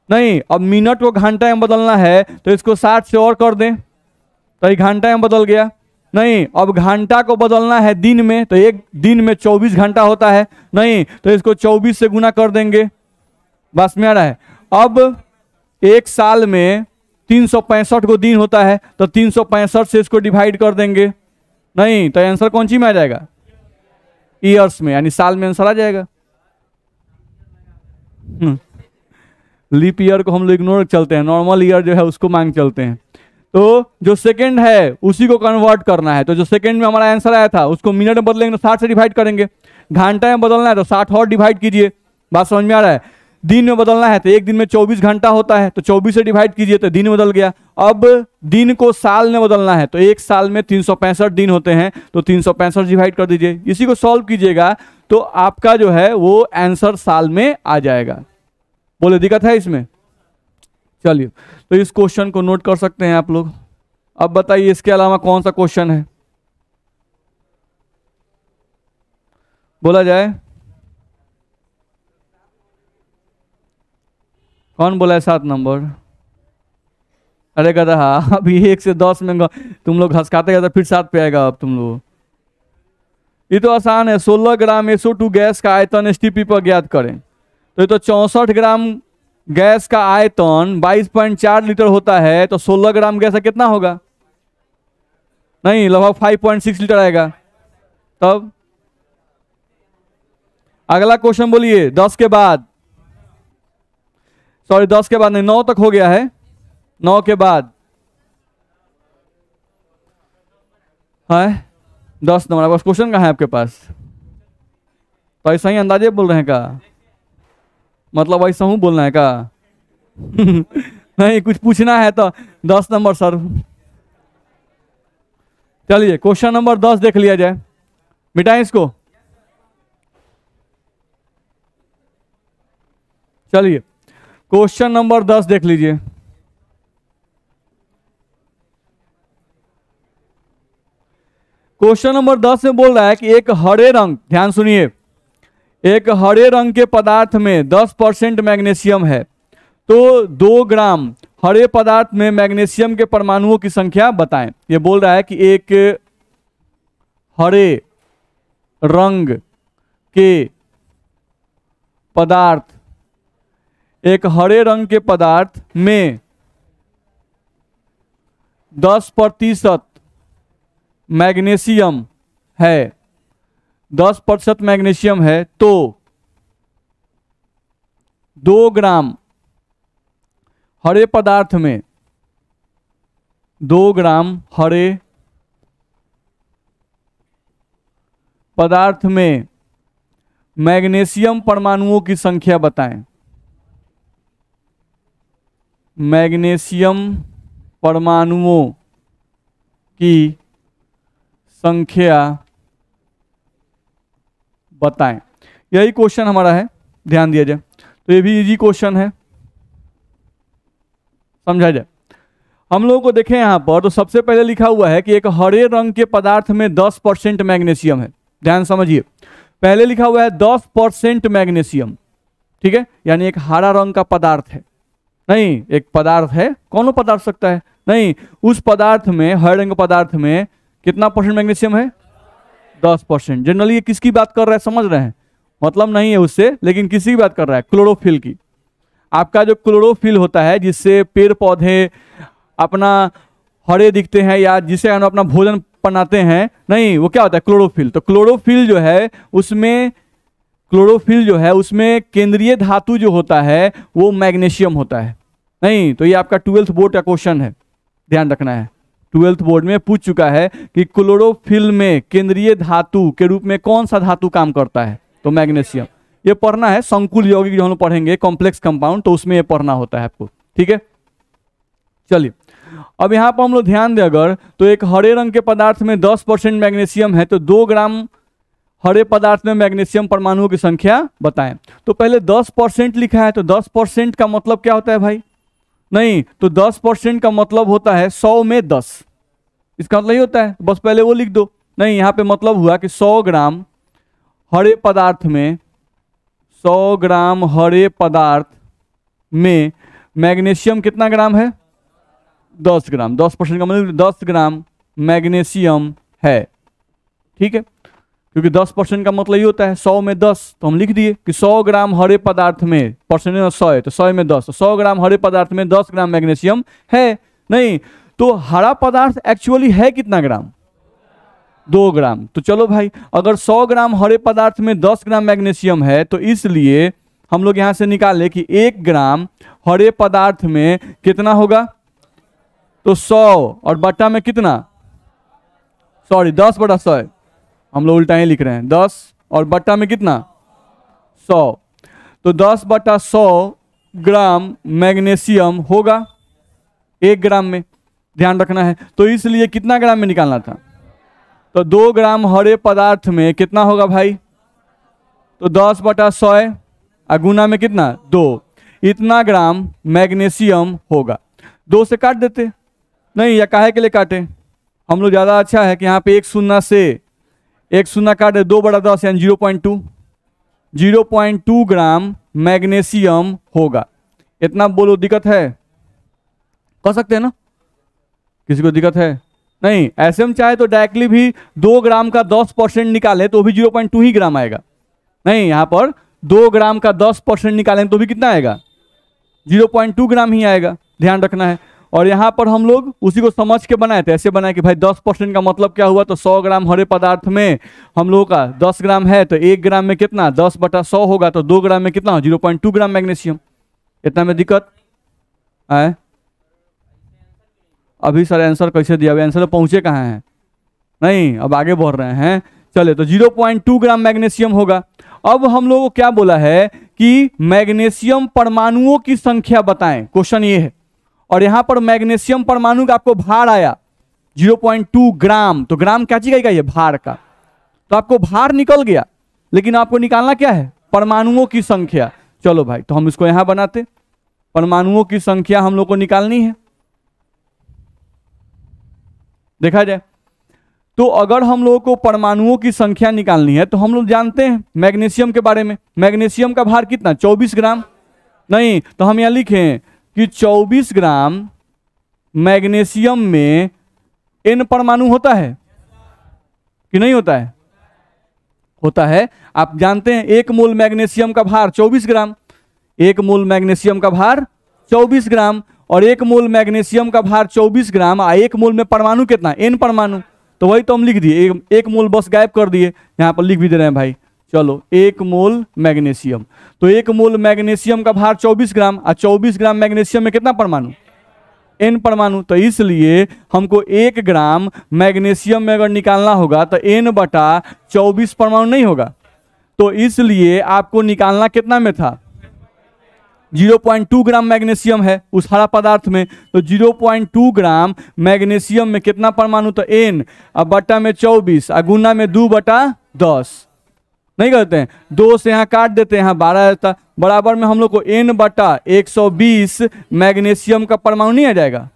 नहीं, अब मिनट को घंटा में बदलना है तो इसको 60 से और कर दें, तो ये घंटा में बदल गया। नहीं, अब घंटा को बदलना है दिन में, तो एक दिन में 24 घंटा होता है। नहीं, तो इसको 24 से गुना कर देंगे। बस में आ रहा है। अब एक साल में 365 को दिन होता है, तो 365 से इसको डिवाइड कर देंगे। नहीं, तो आंसर कौन सी में आ जाएगा? ईयर्स में, यानी साल में आंसर आ जाएगा। लीप ईयर को हम लोग इग्नोर चलते हैं, नॉर्मल ईयर जो है उसको मांग चलते हैं। तो जो सेकंड है उसी को कन्वर्ट करना है। तो जो सेकंड में हमारा आंसर आया था उसको मिनट में बदलेंगे तो 60 से डिवाइड करेंगे। घंटा में बदलना है तो 60 और डिवाइड कीजिए। बात समझ में आ रहा है? दिन में बदलना है तो एक दिन में 24 घंटा होता है, तो 24 से डिवाइड कीजिए तो दिन बदल गया। अब दिन को साल में बदलना है तो एक साल में 365 दिन होते हैं, तो 365 डिवाइड कर दीजिए। इसी को सॉल्व कीजिएगा तो आपका जो है वो आंसर साल में आ जाएगा। बोले दिक्कत है इसमें? चलिए, तो इस क्वेश्चन को नोट कर सकते हैं आप लोग। अब बताइए इसके अलावा कौन सा क्वेश्चन है, बोला जाए। कौन बोला है 7 नंबर? अरे गधा, अभी 1 से 10 में तुम लोग हंसकाते गए तो फिर 7 पे आएगा। अब तुम लोग, ये तो आसान है। 16 ग्राम SO2 गैस का आयतन STP पर ज्ञात करें। तो ये तो 64 ग्राम गैस का आयतन 22.4 लीटर होता है, तो 16 ग्राम गैस का कितना होगा? नहीं, लगभग 5.6 लीटर आएगा। तब अगला क्वेश्चन बोलिए। 10 के बाद, सॉरी 10 के बाद नहीं, 9 तक हो गया है। 9 के बाद है 10 नंबर। बस क्वेश्चन कहाँ है आपके पास? तो ऐसा ही अंदाजे बोल रहे हैं का? मतलब ऐसा हूँ बोलना है का? नहीं, कुछ पूछना है तो 10 नंबर सर। चलिए क्वेश्चन नंबर 10 देख लिया जाए। मिटाएं इसको। चलिए क्वेश्चन नंबर 10 देख लीजिए। क्वेश्चन नंबर 10 में बोल रहा है कि एक हरे रंग, ध्यान सुनिए, एक हरे रंग के पदार्थ में 10% मैग्नीशियम है, तो 2 ग्राम हरे पदार्थ में मैग्नीशियम के परमाणुओं की संख्या बताएं। ये बोल रहा है कि एक हरे रंग के पदार्थ, एक हरे रंग के पदार्थ में 10% मैग्नीशियम है, 10% मैग्नीशियम है, तो 2 ग्राम हरे पदार्थ में, 2 ग्राम हरे पदार्थ में मैग्नीशियम परमाणुओं की संख्या बताएं। मैग्नीशियम परमाणुओं की संख्या बताएं। यही क्वेश्चन हमारा है, ध्यान दिया जाए। तो ये भी इजी क्वेश्चन है, समझा जाए। हम लोगों को देखें यहां पर, तो सबसे पहले लिखा हुआ है कि एक हरे रंग के पदार्थ में 10% मैग्नीशियम है। ध्यान समझिए, पहले लिखा हुआ है 10% मैग्नीशियम, ठीक है, यानी एक हरा रंग का पदार्थ है। नहीं, एक पदार्थ है, कौन पदार्थ सकता है? नहीं, उस पदार्थ में, हरे रंग पदार्थ में कितना परसेंट मैग्नीशियम है? 10%। जनरली ये किसकी बात कर रहा है समझ रहे हैं? मतलब नहीं है उससे, लेकिन किसी की बात कर रहा है? क्लोरोफिल की। आपका जो क्लोरोफिल होता है, जिससे पेड़ पौधे अपना हरे दिखते हैं या जिसे हम अपना भोजन बनाते हैं, नहीं, वो क्या होता है? क्लोरोफिल। तो क्लोरोफिल जो है उसमें केंद्रीय धातु जो होता है वो मैग्नीशियम होता है। नहीं, तो ये आपका 12th बोर्ड का क्वेश्चन है, ध्यान रखना है। 12th बोर्ड में पूछ चुका है कि क्लोरोफिल में केंद्रीय धातु के रूप में कौन सा धातु काम करता है? तो मैग्नीशियम। ये पढ़ना है, संकुल यौगिक जो हम लोग पढ़ेंगे, कॉम्प्लेक्स कंपाउंड, तो उसमें ये पढ़ना होता है आपको, ठीक है। चलिए अब यहां पर हम लोग ध्यान दें, अगर तो एक हरे रंग के पदार्थ में 10% मैग्नीशियम है, तो 2 ग्राम हरे पदार्थ में मैग्नीशियम परमाणुओं की संख्या बताएं। तो पहले 10% लिखा है, तो 10% का मतलब क्या होता है भाई? नहीं, तो 10% का मतलब होता है 100 में 10, इसका मतलब नहीं होता है, बस पहले वो लिख दो। नहीं, यहां पे मतलब हुआ कि 100 ग्राम हरे पदार्थ में, 100 ग्राम हरे पदार्थ में मैग्नीशियम कितना ग्राम है? 10 ग्राम। 10% का मतलब 10 ग्राम मैग्नीशियम है। ठीक है, क्योंकि 10% का मतलब ये होता है 100 में 10, तो हम लिख दिए कि 100 ग्राम हरे पदार्थ में, परसेंटेज 100 है तो 100 में 10, तो 100 ग्राम हरे पदार्थ में 10 ग्राम मैग्नीशियम है। नहीं, तो हरा पदार्थ एक्चुअली है कितना ग्राम? 2 ग्राम। तो चलो भाई, अगर 100 ग्राम हरे पदार्थ में 10 ग्राम मैग्नीशियम है, तो इसलिए हम लोग यहां से निकाले कि 1 ग्राम हरे पदार्थ में कितना होगा? तो 100 और बट्टा में कितना? सॉरी 10/100 है, हम लोग उल्टा ही लिख रहे हैं। 10 और बट्टा में कितना? 100। तो 10/100 ग्राम मैग्नीशियम होगा 1 ग्राम में, ध्यान रखना है। तो इसलिए कितना ग्राम में निकालना था? तो 2 ग्राम हरे पदार्थ में कितना होगा भाई? तो 10/100 गुना में कितना? 2, इतना ग्राम मैग्नीशियम होगा। 2 से काट देते? नहीं, या काहे के लिए काटे? हम लोग ज़्यादा अच्छा है कि यहाँ पे 1 शून्य से 1 शून्य काट दे, 2/10 यानी 0.2 ग्राम मैग्नीशियम होगा। इतना बोलो, दिक्कत है? कर सकते हैं ना? किसी को दिक्कत है? नहीं, ऐसे हम चाहे तो डायरेक्टली भी 2 ग्राम का 10% निकाले तो भी 0.2 ही ग्राम आएगा। नहीं, यहाँ पर 2 ग्राम का 10% निकालें तो भी कितना आएगा? 0.2 ग्राम ही आएगा, ध्यान रखना है। और यहाँ पर हम लोग उसी को समझ के बनाए थे, ऐसे बनाए कि भाई 10% का मतलब क्या हुआ? तो 100 ग्राम हरे पदार्थ में हम लोगों का 10 ग्राम है, तो 1 ग्राम में कितना? 10/100 होगा, तो 2 ग्राम में कितना? 0.2 ग्राम मैग्नीशियम। इतना में दिक्कत है? अभी सर आंसर कैसे दिया? अभी आंसर पहुंचे कहाँ हैं? नहीं, अब आगे बढ़ रहे हैं। चले, तो 0.2 ग्राम मैग्नीशियम होगा। अब हम लोगों को क्या बोला है कि मैग्नीशियम परमाणुओं की संख्या बताएं, क्वेश्चन ये है। और यहां पर मैग्नीशियम परमाणु का आपको भार आया 0.2 ग्राम, तो ग्राम क्या चीज का? ये भार का। तो आपको भार निकल गया, लेकिन आपको निकालना क्या है? परमाणुओं की संख्या। चलो भाई, तो हम इसको यहां बनाते, परमाणुओं की संख्या हम लोग को निकालनी है। देखा जाए तो अगर हम लोगों को परमाणुओं की संख्या निकालनी है, तो हम लोग जानते हैं मैग्नीशियम के बारे में। मैग्नीशियम का भार कितना? 24 ग्राम। नहीं, तो हम यहां लिखें कि 24 ग्राम मैग्नीशियम में n परमाणु होता है कि नहीं होता है? होता है। आप जानते हैं 1 मोल मैग्नीशियम का भार 24 ग्राम। 1 मोल मैग्नीशियम का भार 24 ग्राम, और 1 मोल मैग्नीशियम का भार 24 ग्राम, और 1 मोल में परमाणु कितना? n परमाणु। तो वही तो हम लिख दिए, 1 मोल बस गायब कर दिए, यहाँ पर लिख भी दे रहे हैं भाई। चलो, 1 मोल मैग्नीशियम, तो 1 मोल मैग्नीशियम का भार 24 ग्राम, और 24 ग्राम मैग्नीशियम में कितना परमाणु? n परमाणु। तो इसलिए हमको 1 ग्राम मैग्नीशियम में अगर निकालना होगा तो n/24 परमाणु नहीं होगा। तो इसलिए आपको निकालना कितना में था? 0.2 ग्राम मैग्नीशियम है उस हरा पदार्थ में, तो 0.2 ग्राम मैग्नीशियम में कितना परमाणु? तो n, अब बट्टा में 24, गुना में 2/10 नहीं करते हैं, 2 से यहाँ काट देते हैं, यहाँ 12 रहता, बराबर में हम लोग को n/120 मैग्नीशियम का परमाणु नहीं आ जाएगा?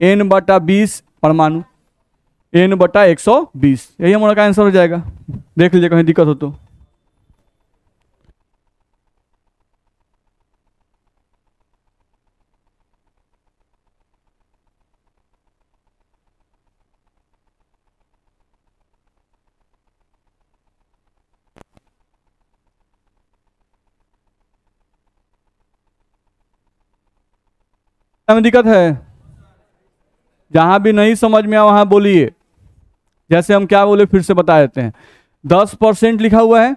n/20 परमाणु, n/120, यही हमारा का आंसर हो जाएगा। देख लीजिए कहीं दिक्कत हो तो। में दिक्कत है? जहां भी नहीं समझ में आ वहां बोलिए। जैसे हम क्या बोले फिर से बता देते हैं। 10% लिखा हुआ है,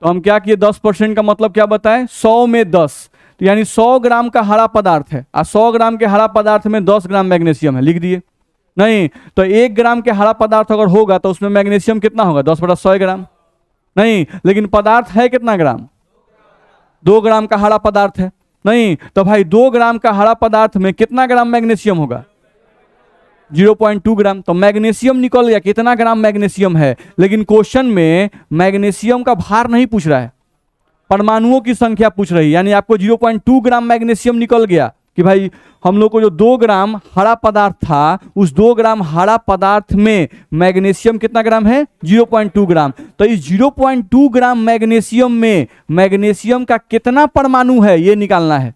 तो हम क्या किए? 10% का मतलब क्या बताएं? 100 में 10, तो यानी 100 ग्राम का हरा पदार्थ है, और 100 ग्राम के हरा पदार्थ में 10 ग्राम मैग्नीशियम है, लिख दिए। नहीं, तो 1 ग्राम के हरा पदार्थ अगर होगा तो उसमें मैग्नीशियम कितना होगा? 10/100 ग्राम। नहीं, लेकिन पदार्थ है कितना ग्राम? 2 ग्राम का हरा पदार्थ है। नहीं, तो भाई 2 ग्राम का हरा पदार्थ में कितना ग्राम मैग्नीशियम होगा? 0.2 ग्राम। तो मैग्नीशियम निकल गया, कितना ग्राम मैग्नीशियम है, लेकिन क्वेश्चन में मैग्नीशियम का भार नहीं पूछ रहा है, परमाणुओं की संख्या पूछ रही है। यानी आपको 0.2 ग्राम मैग्नीशियम निकल गया कि भाई हम लोग को जो 2 ग्राम हरा पदार्थ था, उस 2 ग्राम हरा पदार्थ में मैग्नीशियम कितना ग्राम है? 0.2 ग्राम। तो इस 0.2 ग्राम मैग्नीशियम में मैग्नीशियम का कितना परमाणु है ये निकालना है।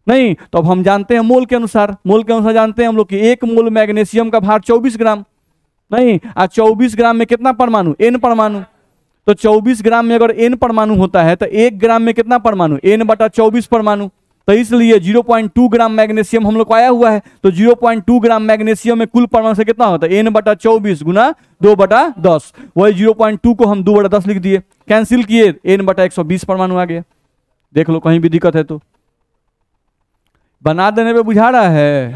नहीं, तो अब हम जानते हैं मोल के अनुसार जानते हैं हम लोग कि 1 मोल मैग्नीशियम का भार 24 ग्राम। नहीं, 24 ग्राम में कितना परमाणु, n परमाणु। तो 24 ग्राम में अगर n परमाणु होता है तो 1 ग्राम में कितना परमाणु, n/24 परमाणु। तो इसलिए 0.2 ग्राम मैग्नीशियम हम लोग को आया हुआ है। तो 0.2 ग्राम मैग्नीशियम में कुल परमाणु से कितना होता है, n/24 गुना 2/10। वही 0.2 को हम 2/10 लिख दिए, कैंसिल किए, n/120 परमाणु आ गया। देख लो कहीं भी दिक्कत है तो। बना देने पे बुझा रहा है।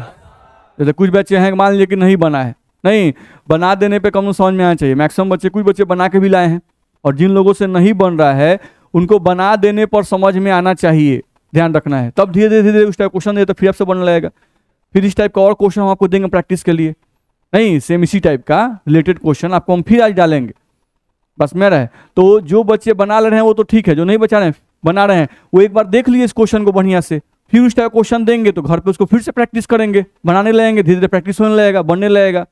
जैसे कुछ बच्चे हैं मान लीजिए कि नहीं बना है, नहीं बना देने पे कम समझ में आना चाहिए। मैक्सिमम बच्चे, कुछ बच्चे बना के भी लाए हैं, और जिन लोगों से नहीं बन रहा है उनको बना देने पर समझ में आना चाहिए, ध्यान रखना है। तब धीरे धीरे उस टाइप क्वेश्चन दे तो फिर आपसे बनने लगेगा। फिर इस टाइप का और क्वेश्चन हम आपको देंगे प्रैक्टिस के लिए, नहीं सेम इसी टाइप का रिलेटेड क्वेश्चन आपको हम फिर आज डालेंगे। बस मेरा है। तो जो बच्चे बना ले रहे हैं वो तो ठीक है, जो नहीं बचा रहे हैं बना रहे हैं वो एक बार देख लीजिए इस क्वेश्चन को बढ़िया से, फिर उस टाइप क्वेश्चन देंगे तो घर पे उसको फिर से प्रैक्टिस करेंगे, बनाने लगेंगे, धीरे धीरे प्रैक्टिस होने लगेगा, बनने लगेगा।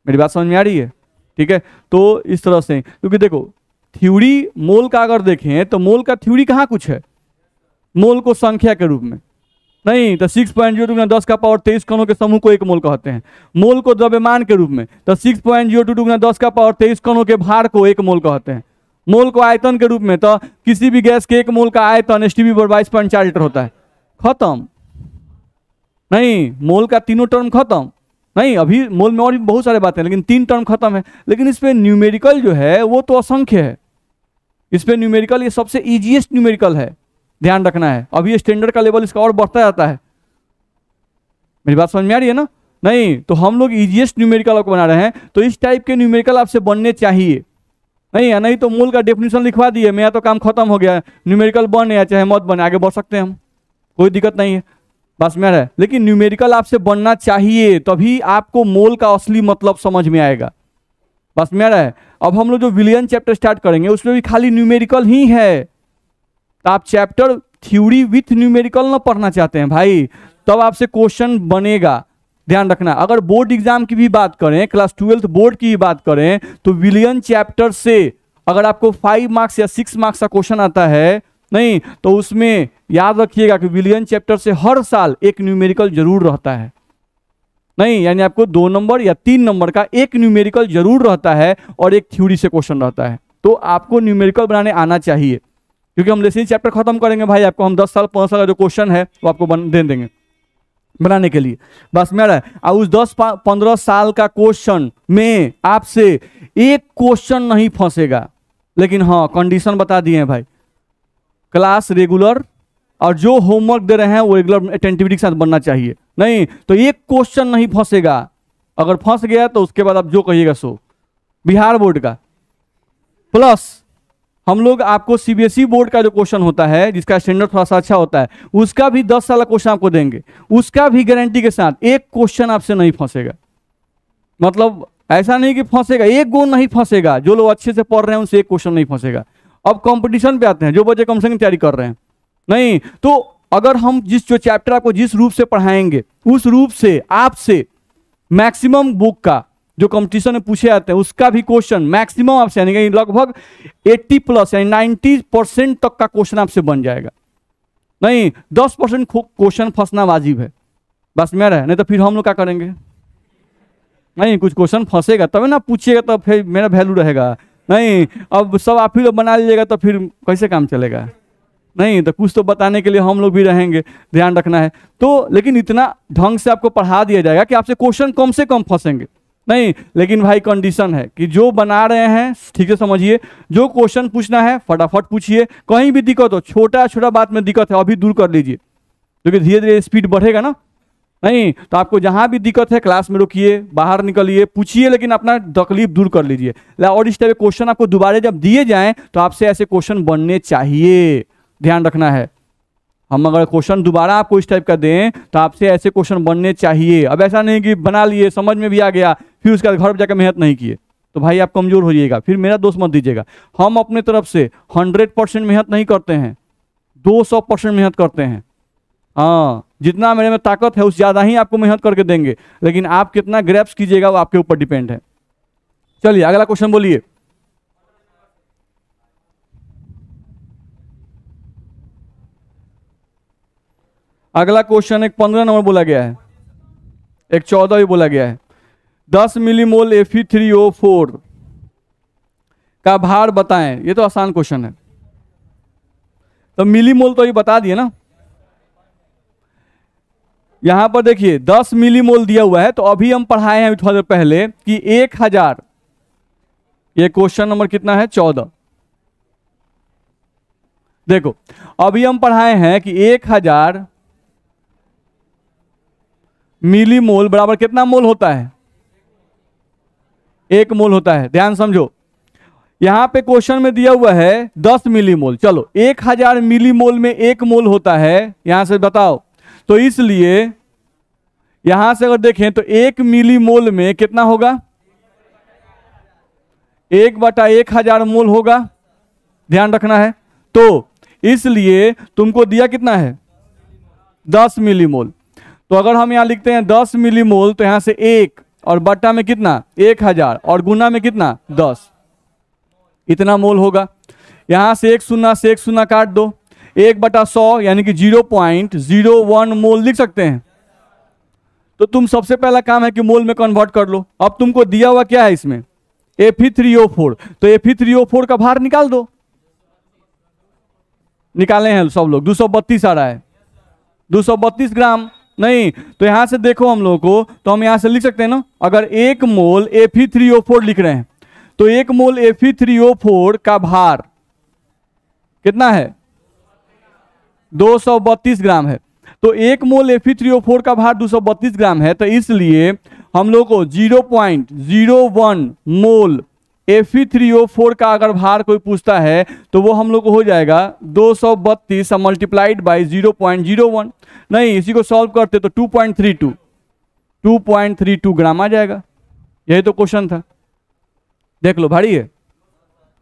मेरी बात समझ में आ रही है? ठीक है। तो इस तरह से, क्योंकि देखो थ्योरी मोल का अगर देखें तो मोल का थ्योरी कहाँ कुछ है, मोल को संख्या के रूप में नहीं, तो 6.02 10 का पावर 23 कणों के समूह को एक मोल कहते हैं। मोल को द्रव्यमान के रूप में तो 6.02 10 का पावर 23 कणों के भार को एक मोल कहते हैं। मोल को आयतन के रूप में तो किसी भी गैस के एक मोल का आयतन H2 = 22.4 लीटर होता है। खत्म। नहीं, मोल का तीनों टर्म खत्म। नहीं, अभी मोल में और भी बहुत सारे बातें हैं, लेकिन 3 टर्म खत्म है। लेकिन इस पे न्यूमेरिकल जो है वो तो असंख्य है। इस पे न्यूमेरिकल ये सबसे इजीएस्ट न्यूमेरिकल है, ध्यान रखना है। अभी स्टैंडर्ड का लेवल इसका और बढ़ता जाता है। मेरी बात समझ में आ रही है ना? नहीं, तो हम लोग इजीएस्ट न्यूमेरिकल आपको बना रहे हैं, तो इस टाइप के न्यूमेरिकल आपसे बनने चाहिए। नहीं है, नहीं तो मूल का डेफिनेशन लिखवा दिए, मेरा तो काम खत्म हो गया, न्यूमेरिकल बने या चाहे मत बने, आगे बढ़ सकते हैं हम, कोई दिक्कत नहीं है। बस मेरा है। लेकिन न्यूमेरिकल आपसे बनना चाहिए, तभी आपको मोल का असली मतलब समझ में आएगा। बस मेरा है। अब हम लोग जो विलियन चैप्टर स्टार्ट करेंगे उसमें भी खाली न्यूमेरिकल ही है। तो आप चैप्टर थ्योरी विथ न्यूमेरिकल ना पढ़ना चाहते हैं भाई, तब आपसे क्वेश्चन बनेगा, ध्यान रखना। अगर बोर्ड एग्जाम की भी बात करें, क्लास 12th बोर्ड की भी बात करें, तो विलियन चैप्टर से अगर आपको 5 मार्क्स या 6 मार्क्स का क्वेश्चन आता है, नहीं तो उसमें याद रखिएगा कि विलियन चैप्टर से हर साल एक न्यूमेरिकल जरूर रहता है। नहीं, यानी आपको 2 नंबर या 3 नंबर का एक न्यूमेरिकल जरूर रहता है और एक थ्योरी से क्वेश्चन रहता है। तो आपको न्यूमेरिकल बनाने आना चाहिए, क्योंकि हम जैसे ही चैप्टर खत्म करेंगे भाई, आपको हम 10 साल 15 साल का जो क्वेश्चन है वो आपको दे देंगे बनाने के लिए। बस मेरा और उस 10-15 साल का क्वेश्चन में आपसे एक क्वेश्चन नहीं फंसेगा। लेकिन हाँ, कंडीशन बता दिए हैं भाई, क्लास रेगुलर और जो होमवर्क दे रहे हैं वो रेगुलर अटेंटिविटी के साथ बनना चाहिए। नहीं तो एक क्वेश्चन नहीं फंसेगा। अगर फंस गया तो उसके बाद आप जो कहिएगा सो। बिहार बोर्ड का प्लस हम लोग आपको सीबीएसई बोर्ड का जो क्वेश्चन होता है, जिसका स्टैंडर्ड थोड़ा सा अच्छा होता है, उसका भी 10 साल का क्वेश्चन आपको देंगे, उसका भी गारंटी के साथ एक क्वेश्चन आपसे नहीं फंसेगा। मतलब ऐसा नहीं कि फंसेगा, एक गो नहीं फंसेगा। जो लोग अच्छे से पढ़ रहे हैं उनसे एक क्वेश्चन नहीं फंसेगा। अब कंपटीशन पे आते हैं, जो बच्चे कम से कम तैयारी कर रहे हैं, नहीं तो अगर हम जो चैप्टर आपको जिस रूप से पढ़ाएंगे उस रूप से आपसे मैक्सिमम बुक का जो कंपटीशन में पूछे जाते हैं उसका भी क्वेश्चन मैक्सिमम आपसे, यानी लगभग 80+ यानी 90% तक का क्वेश्चन आपसे बन जाएगा। नहीं 10% क्वेश्चन फंसना वाजिब है। बस मेरा है, नहीं तो फिर हम लोग क्या करेंगे? नहीं, कुछ क्वेश्चन फंसेगा तब ना पूछिएगा, तब फिर मेरा वैल्यू रहेगा। नहीं, अब सब आप ही लोग बना लीजिएगा तो फिर कैसे काम चलेगा? नहीं, तो कुछ तो बताने के लिए हम लोग भी रहेंगे, ध्यान रखना है। तो लेकिन इतना ढंग से आपको पढ़ा दिया जाएगा कि आपसे क्वेश्चन कम से कम फंसेंगे। नहीं, लेकिन भाई कंडीशन है कि जो बना रहे हैं ठीक से समझिए, जो क्वेश्चन पूछना है फटाफट पूछिए। कहीं भी दिक्कत हो, छोटा छोटा बात में दिक्कत है अभी दूर कर लीजिए, क्योंकि धीरे धीरे स्पीड बढ़ेगा ना। नहीं तो आपको जहां भी दिक्कत है क्लास में रुकिए, बाहर निकलिए, पूछिए, लेकिन अपना तकलीफ दूर कर लीजिए। और इस टाइप क्वेश्चन आपको दोबारा जब दिए जाएं तो आपसे ऐसे क्वेश्चन बनने चाहिए, ध्यान रखना है। हम अगर क्वेश्चन दोबारा आपको इस टाइप का दें तो आपसे ऐसे क्वेश्चन बनने चाहिए। अब ऐसा नहीं कि बना लिए, समझ में भी आ गया, फिर उसके बाद घर पर जाकर मेहनत नहीं किए, तो भाई आप कमजोर हो जाइएगा। फिर मेरा दोस्त मत दीजिएगा। हम अपने तरफ से 100% मेहनत नहीं करते हैं, 200% मेहनत करते हैं। हाँ, जितना मेरे में ताकत है उस ज़्यादा ही आपको मेहनत करके देंगे, लेकिन आप कितना ग्रैप्स कीजिएगा वो आपके ऊपर डिपेंड है। चलिए अगला क्वेश्चन बोलिए। अगला क्वेश्चन एक 15 नंबर बोला गया है, एक 14 भी बोला गया है। 10 मिलीमोल Fe3O4 का भार बताएं। ये तो आसान क्वेश्चन है। तो मिलीमोल तो ये बता दिए ना। यहां पर देखिए 10 मिलीमोल दिया हुआ है, तो अभी हम पढ़ाए हैं थोड़ा देर पहले कि 1000, ये क्वेश्चन नंबर कितना है 14। देखो अभी हम पढ़ाए हैं कि 1000 मिलीमोल बराबर कितना मोल होता है, 1 मोल होता है। ध्यान समझो, यहां पे क्वेश्चन में दिया हुआ है 10 मिलीमोल, चलो 1000 मिलीमोल में 1 मोल होता है, यहां से बताओ। तो इसलिए यहां से अगर देखें तो 1 मिलीमोल में कितना होगा, 1/1000 मोल होगा। ध्यान रखना है। तो इसलिए तुमको दिया कितना है 10 मिलीमोल। तो अगर हम यहां लिखते हैं 10 मिलीमोल, तो यहां से 1 और बट्टा में कितना 1000 और गुना में कितना 10, इतना मोल होगा। यहां से 1 शून्य काट दो, 1/100 यानी कि 0.01 मोल लिख सकते हैं। तो तुम सबसे पहला काम है कि मोल में कन्वर्ट कर लो। अब तुमको दिया हुआ क्या है इसमें Fe3O4, तो Fe3O4 का भार निकाल दो। निकाले हैं सब लोग, 232 आ रहा है, 232 ग्राम। नहीं तो यहां से देखो हम लोग को, तो हम यहां से लिख सकते हैं ना, अगर 1 मोल Fe3O4 लिख रहे हैं तो 1 मोल Fe3O4 का भार कितना है 232 ग्राम है। तो 1 मोल Fe3O4 का भार 232 ग्राम है, तो इसलिए हम लोग को 0.01 मोल Fe3O4 का अगर भार कोई पूछता है तो वो हम लोग को हो जाएगा 232 मल्टीप्लाइड बाई 0.01। नहीं इसी को सॉल्व करते तो 2.32 ग्राम आ जाएगा। यही तो क्वेश्चन था। देख लो भारी है,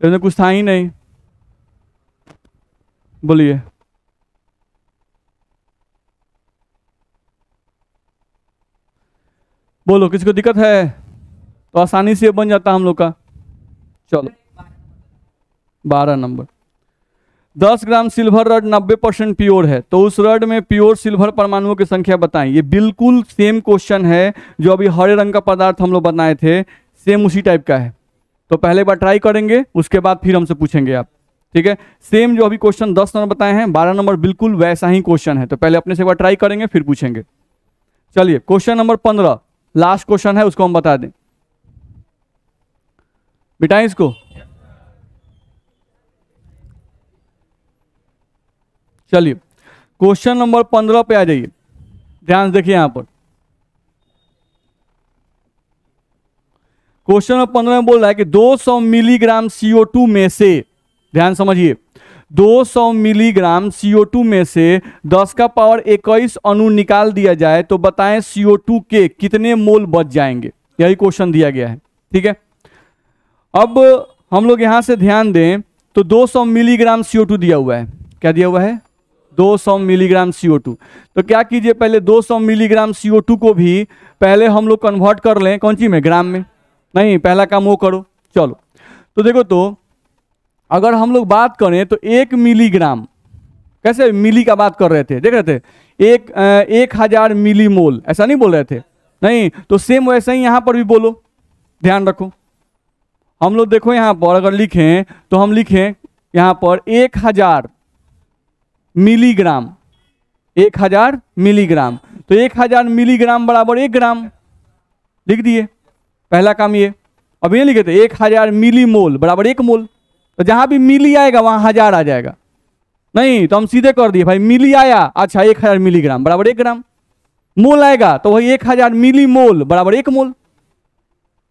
इसमें कुछ था ही नहीं। बोलिए। बोलो किसी को दिक्कत है तो आसानी से बन जाता हम लोग का। चलो 12 नंबर, 10 ग्राम सिल्वर रड 90% प्योर है, तो उस रड में प्योर सिल्वर परमाणुओं की संख्या बताएं। ये बिल्कुल सेम क्वेश्चन है जो अभी हरे रंग का पदार्थ हम लोग बनाए थे, सेम उसी टाइप का है। तो पहले बार ट्राई करेंगे, उसके बाद फिर हमसे पूछेंगे आप, ठीक है। सेम जो अभी क्वेश्चन 10 नंबर बताए हैं, 12 नंबर बिल्कुल वैसा ही क्वेश्चन है। तो पहले अपने से एक बार ट्राई करेंगे फिर पूछेंगे। चलिए क्वेश्चन नंबर 15 लास्ट क्वेश्चन है, उसको हम बता दें। बिठाएं इसको। चलिए क्वेश्चन नंबर 15 पे आ जाइए, ध्यान से देखिए यहां पर। क्वेश्चन नंबर 15 में बोल रहा है कि 200 मिलीग्राम CO2 में से, ध्यान समझिए, 200 मिलीग्राम CO2 में से 10 का पावर 21 अणु निकाल दिया जाए तो बताएं CO2 के कितने मोल बच जाएंगे। यही क्वेश्चन दिया गया है, ठीक है। अब हम लोग यहां से ध्यान दें तो 200 मिलीग्राम CO2 दिया हुआ है। क्या दिया हुआ है 200 मिलीग्राम CO2। तो क्या कीजिए, पहले 200 मिलीग्राम CO2 को भी पहले हम लोग कन्वर्ट कर लें, कौन सी में, ग्राम में। नहीं पहला काम वो करो। चलो तो देखो, तो अगर हम लोग बात करें तो 1 मिलीग्राम, कैसे मिली का बात कर रहे थे, देख रहे थे 1000 मिलीमोल, ऐसा नहीं बोल रहे थे। नहीं तो सेम वैसे ही यहां पर भी बोलो, ध्यान रखो। हम लोग देखो यहां पर अगर लिखें तो हम लिखें यहां पर 1000 मिलीग्राम, 1000 मिलीग्राम, तो 1000 मिलीग्राम बराबर 1 ग्राम लिख दिए। पहला काम ये। अब ये लिखे थे 1000 मिलीमोल बराबर 1 मोल, तो जहां भी मिली आएगा वहां 1000 आ जाएगा। नहीं तो हम सीधे कर दिए भाई, मिली आया, अच्छा 1000 मिलीग्राम बराबर 1 ग्राम। मोल आएगा तो वही 1000 मिलीमोल बराबर 1 मोल।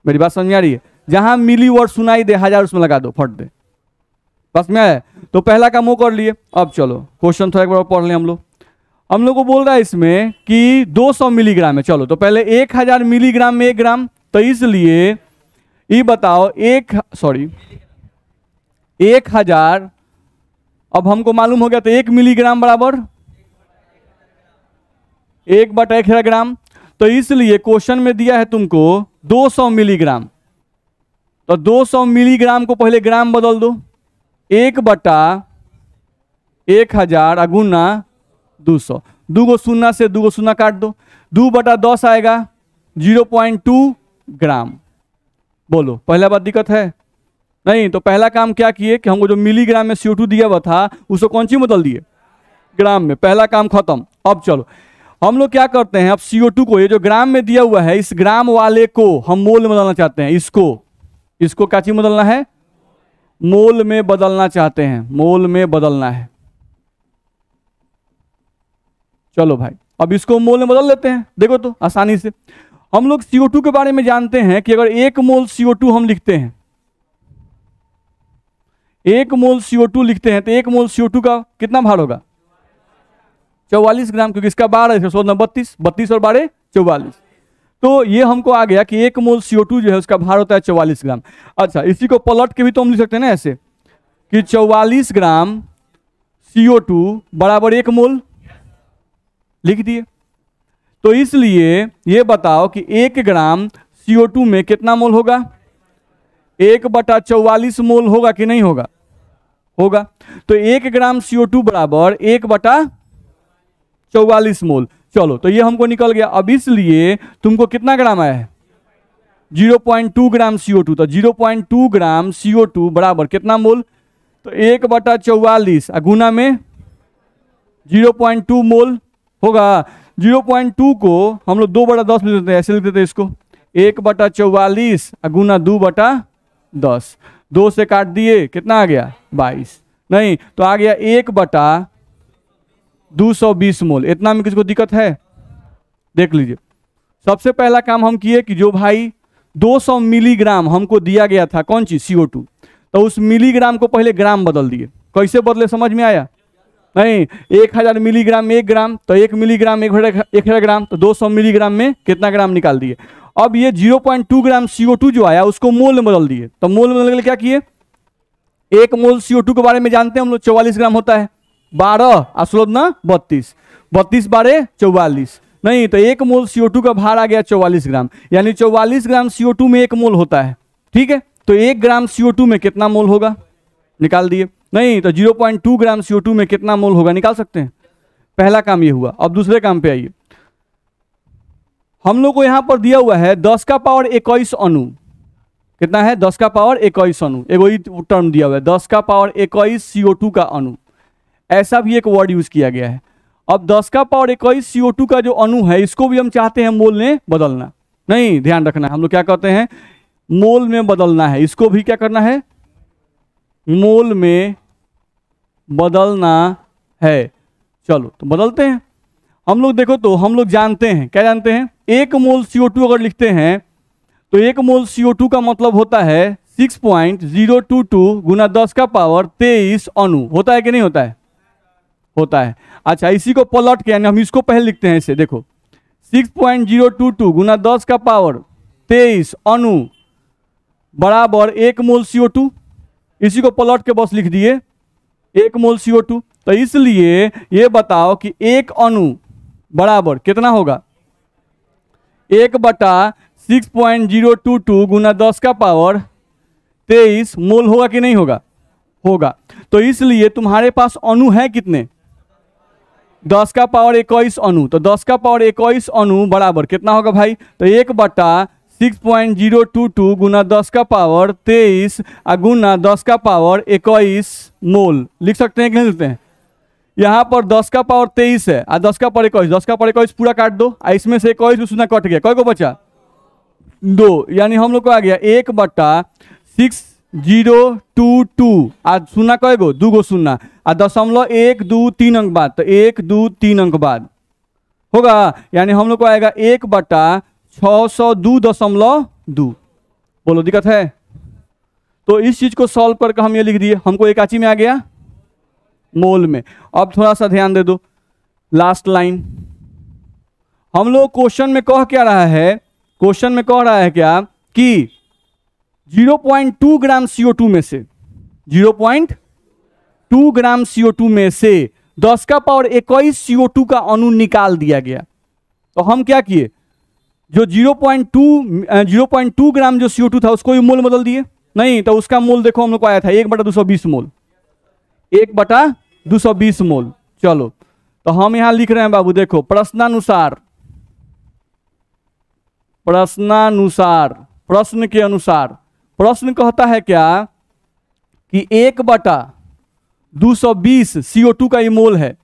मेरी बात समझ में आ रही है। जहां मिली वर्ड सुनाई दे 1000 उसमें लगा दो, फट दे, बस में आया। तो पहला काम वो कर लिए। अब चलो क्वेश्चन थोड़ा एक बार पढ़ लें हम लोग को बोल रहा है इसमें कि 200 मिलीग्राम है। चलो तो पहले 1000 मिलीग्राम में 1 ग्राम, तो इसलिए ये बताओ 1000, अब हमको मालूम हो गया तो 1 मिलीग्राम बराबर 1/1000 ग्राम। तो इसलिए क्वेश्चन में दिया है तुमको 200 मिलीग्राम, तो 200 मिलीग्राम को पहले ग्राम बदल दो, 1/1000 अगुना 200, 2 शून्य से 2 शून्य काट दो, 2/10 आएगा 0.2 ग्राम। बोलो पहला बात दिक्कत है नहीं? तो पहला काम क्या किए कि हमको जो मिलीग्राम में CO2 दिया हुआ था उसको कौन सी बदल दिए? ग्राम में। पहला काम खत्म। अब चलो हम लोग क्या करते हैं, अब CO2 को, ये जो ग्राम में दिया हुआ है, इस ग्राम वाले को हम मोल में बदलना चाहते हैं। इसको क्या चीज बदलना है? मोल में बदलना चाहते हैं, मोल में बदलना है। चलो भाई अब इसको मोल में बदल लेते हैं। देखो तो आसानी से हम लोग CO2 के बारे में जानते हैं कि अगर 1 मोल CO2 हम लिखते हैं, 1 मोल CO2 लिखते हैं तो 1 मोल CO2 का कितना भार होगा? 44 ग्राम, क्योंकि इसका बार है 32, 32 और 12 44। तो ये हमको आ गया कि 1 मोल CO2 जो है उसका भार होता है 44 ग्राम। अच्छा इसी को पलट के भी तो हम लिख सकते हैं ना ऐसे कि 44 ग्राम CO2 बराबर 1 मोल, लिख दिए। तो इसलिए ये बताओ कि 1 ग्राम CO2 में कितना मोल होगा? 1/44 मोल होगा कि नहीं होगा? होगा। तो 1 ग्राम CO2 बराबर 1/44 मोल। चलो तो ये हमको निकल गया। अब इसलिए तुमको कितना ग्राम आया है? 0.2 ग्राम CO2। तो 0.2 ग्राम CO2 बराबर कितना मोल? तो 1/44 गुना में 0.2 मोल होगा। 0.2 को हम लोग 2/10 लिख देते हैं, ऐसे लिख देते हैं इसको, 1/44 गुना 2/10। 2 से काट दिए, कितना आ गया? 22। नहीं तो आ गया 1/220 मोल। इतना में किसको दिक्कत है? देख लीजिए। सबसे पहला काम हम किए कि जो भाई 200 मिलीग्राम हमको दिया गया था, कौन चीज? CO2। तो उस मिलीग्राम को पहले ग्राम बदल दिए। कैसे बदले समझ में आया? नहीं, 1000 मिलीग्राम में 1 ग्राम, तो 1 मिलीग्राम में 1000 ग्राम, तो 200 मिलीग्राम में कितना ग्राम निकाल दिए। अब ये 0.2 ग्राम CO2 जो आया उसको मोल में बदल दिए। तो मोल में बदलने के लिए क्या किए? 1 मोल CO2 के बारे में जानते हैं हम लोग, 44 ग्राम होता है। 12 16 32, 32 12 44। नहीं तो 1 मोल CO2 का भार आ गया 44 ग्राम, यानी 44 ग्राम CO2 में 1 मोल होता है। ठीक है, तो 1 ग्राम CO2 में कितना मोल होगा? निकाल दिए। नहीं तो 0.2 ग्राम CO2 में कितना मोल होगा? निकाल सकते हैं। पहला काम ये हुआ। अब दूसरे काम पे आइए। हम लोग को यहां पर दिया हुआ है 10 का पावर 21 अणु। कितना है? 10 का पावर 21 अणु। एक टर्म दिया हुआ है 10 का पावर 21 CO2 का अणु। ऐसा भी एक वर्ड यूज किया गया है। अब 10 का पावर 21 CO2 का जो अणु है इसको भी हम चाहते हैं मोल में बदलना। नहीं, ध्यान रखना, हम लोग क्या कहते हैं? मोल में बदलना है। इसको भी क्या करना है? मोल में बदलना है। चलो तो बदलते हैं हम लोग। देखो तो हम लोग जानते हैं, क्या जानते हैं? 1 मोल CO2 अगर लिखते हैं तो 1 मोल CO2 का मतलब होता है 6.022 गुना 10 का पावर 23 अणु। होता है कि नहीं होता है? होता है। अच्छा इसी को पलट के, यानी हम इसको पहले लिखते हैं ऐसे, देखो 6.022 गुना 10 का पावर 23 अणु बराबर 1 मोल CO2। इसी को पलट के बस लिख दिए 1 मोल CO2। तो इसलिए ये बताओ कि 1 अणु बराबर कितना होगा? 1/6.022 गुना 10 का पावर 23 मोल होगा कि नहीं होगा? होगा। तो इसलिए तुम्हारे पास अणु है कितने? 10 का पावर 21 अणु। तो 10 का पावर 21 अणु बराबर कितना होगा भाई? तो 1/6.022 गुना 10 का पावर 23 गुना 10 का पावर 21 मोल। लिख सकते हैं कि नहीं लिखते हैं? यहाँ पर 10 का पावर 23 है और 10 का पावर 21, 10 का पावर 21 पूरा काट दो, इसमें से 21 शून्य कट गया, कई को बचा? 2। यानी हम लोग को आ गया 1/6022 आज शून्य कई गो? 2 गो शून्य और 0.123 अंक बाद, तो 1 2 3 अंक बाद होगा। यानी हम लोग को आएगा 1/602.2। बोलो दिक्कत है? तो इस चीज को सॉल्व करके हम ये लिख दिए, हमको एक आची में आ गया मोल में। अब थोड़ा सा ध्यान दे दो, लास्ट लाइन हम लोग क्वेश्चन में कह क्या रहा है? क्वेश्चन में कह रहा है क्या कि 0.2 ग्राम CO2 में से 0.2 ग्राम CO2 में से 10 का पावर 21 CO2 का अणु निकाल दिया गया। तो हम क्या किए? जो 0.2 ग्राम जो CO2 था उसको भी मोल बदल दिए। नहीं तो उसका मोल देखो हम लोग को आया था 1/220 मोल, 1/220 मोल। चलो तो हम यहां लिख रहे हैं बाबू, देखो प्रश्नानुसार, प्रश्न के अनुसार। प्रश्न कहता है क्या कि 1/220 CO2 का ये मोल है,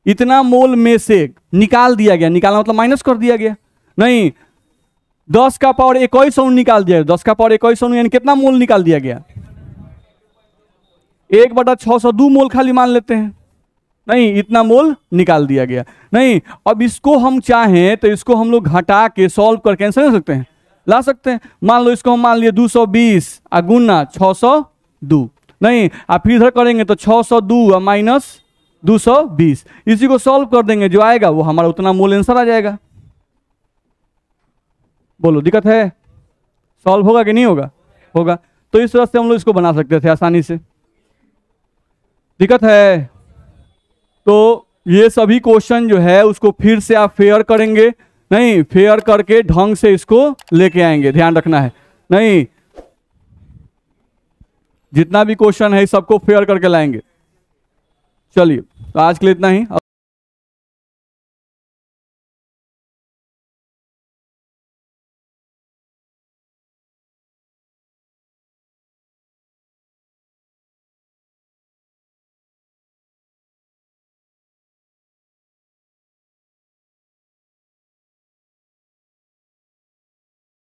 इतना मोल में से निकाल दिया गया, निकालना मतलब माइनस कर दिया गया, नहीं 10 का पावर 21 अणु निकाल दिया, 10 का पावर 21 अणु यानी कितना मोल निकाल दिया गया, 1/602 मोल खाली मान लेते हैं, नहीं इतना मोल निकाल दिया गया। नहीं अब इसको हम चाहें तो इसको हम लोग घटा के सॉल्व करके आंसर ले सकते हैं, ला सकते हैं। मान लो इसको हम मान लिए 220 गुना 602, नहीं आप फिर इधर करेंगे तो 602 माइनस 220, इसी को सॉल्व कर देंगे, जो आएगा वो हमारा उतना मोल आंसर आ जाएगा। बोलो दिक्कत है? सॉल्व होगा कि नहीं होगा? होगा। तो इस तरह से हम लोग इसको बना सकते थे आसानी से। दिक्कत है? तो ये सभी क्वेश्चन जो है उसको फिर से आप फेयर करेंगे, नहीं फेयर करके ढंग से इसको लेके आएंगे, ध्यान रखना है। नहीं जितना भी क्वेश्चन है सबको फेयर करके लाएंगे। चलिए तो आज के लिए इतना ही।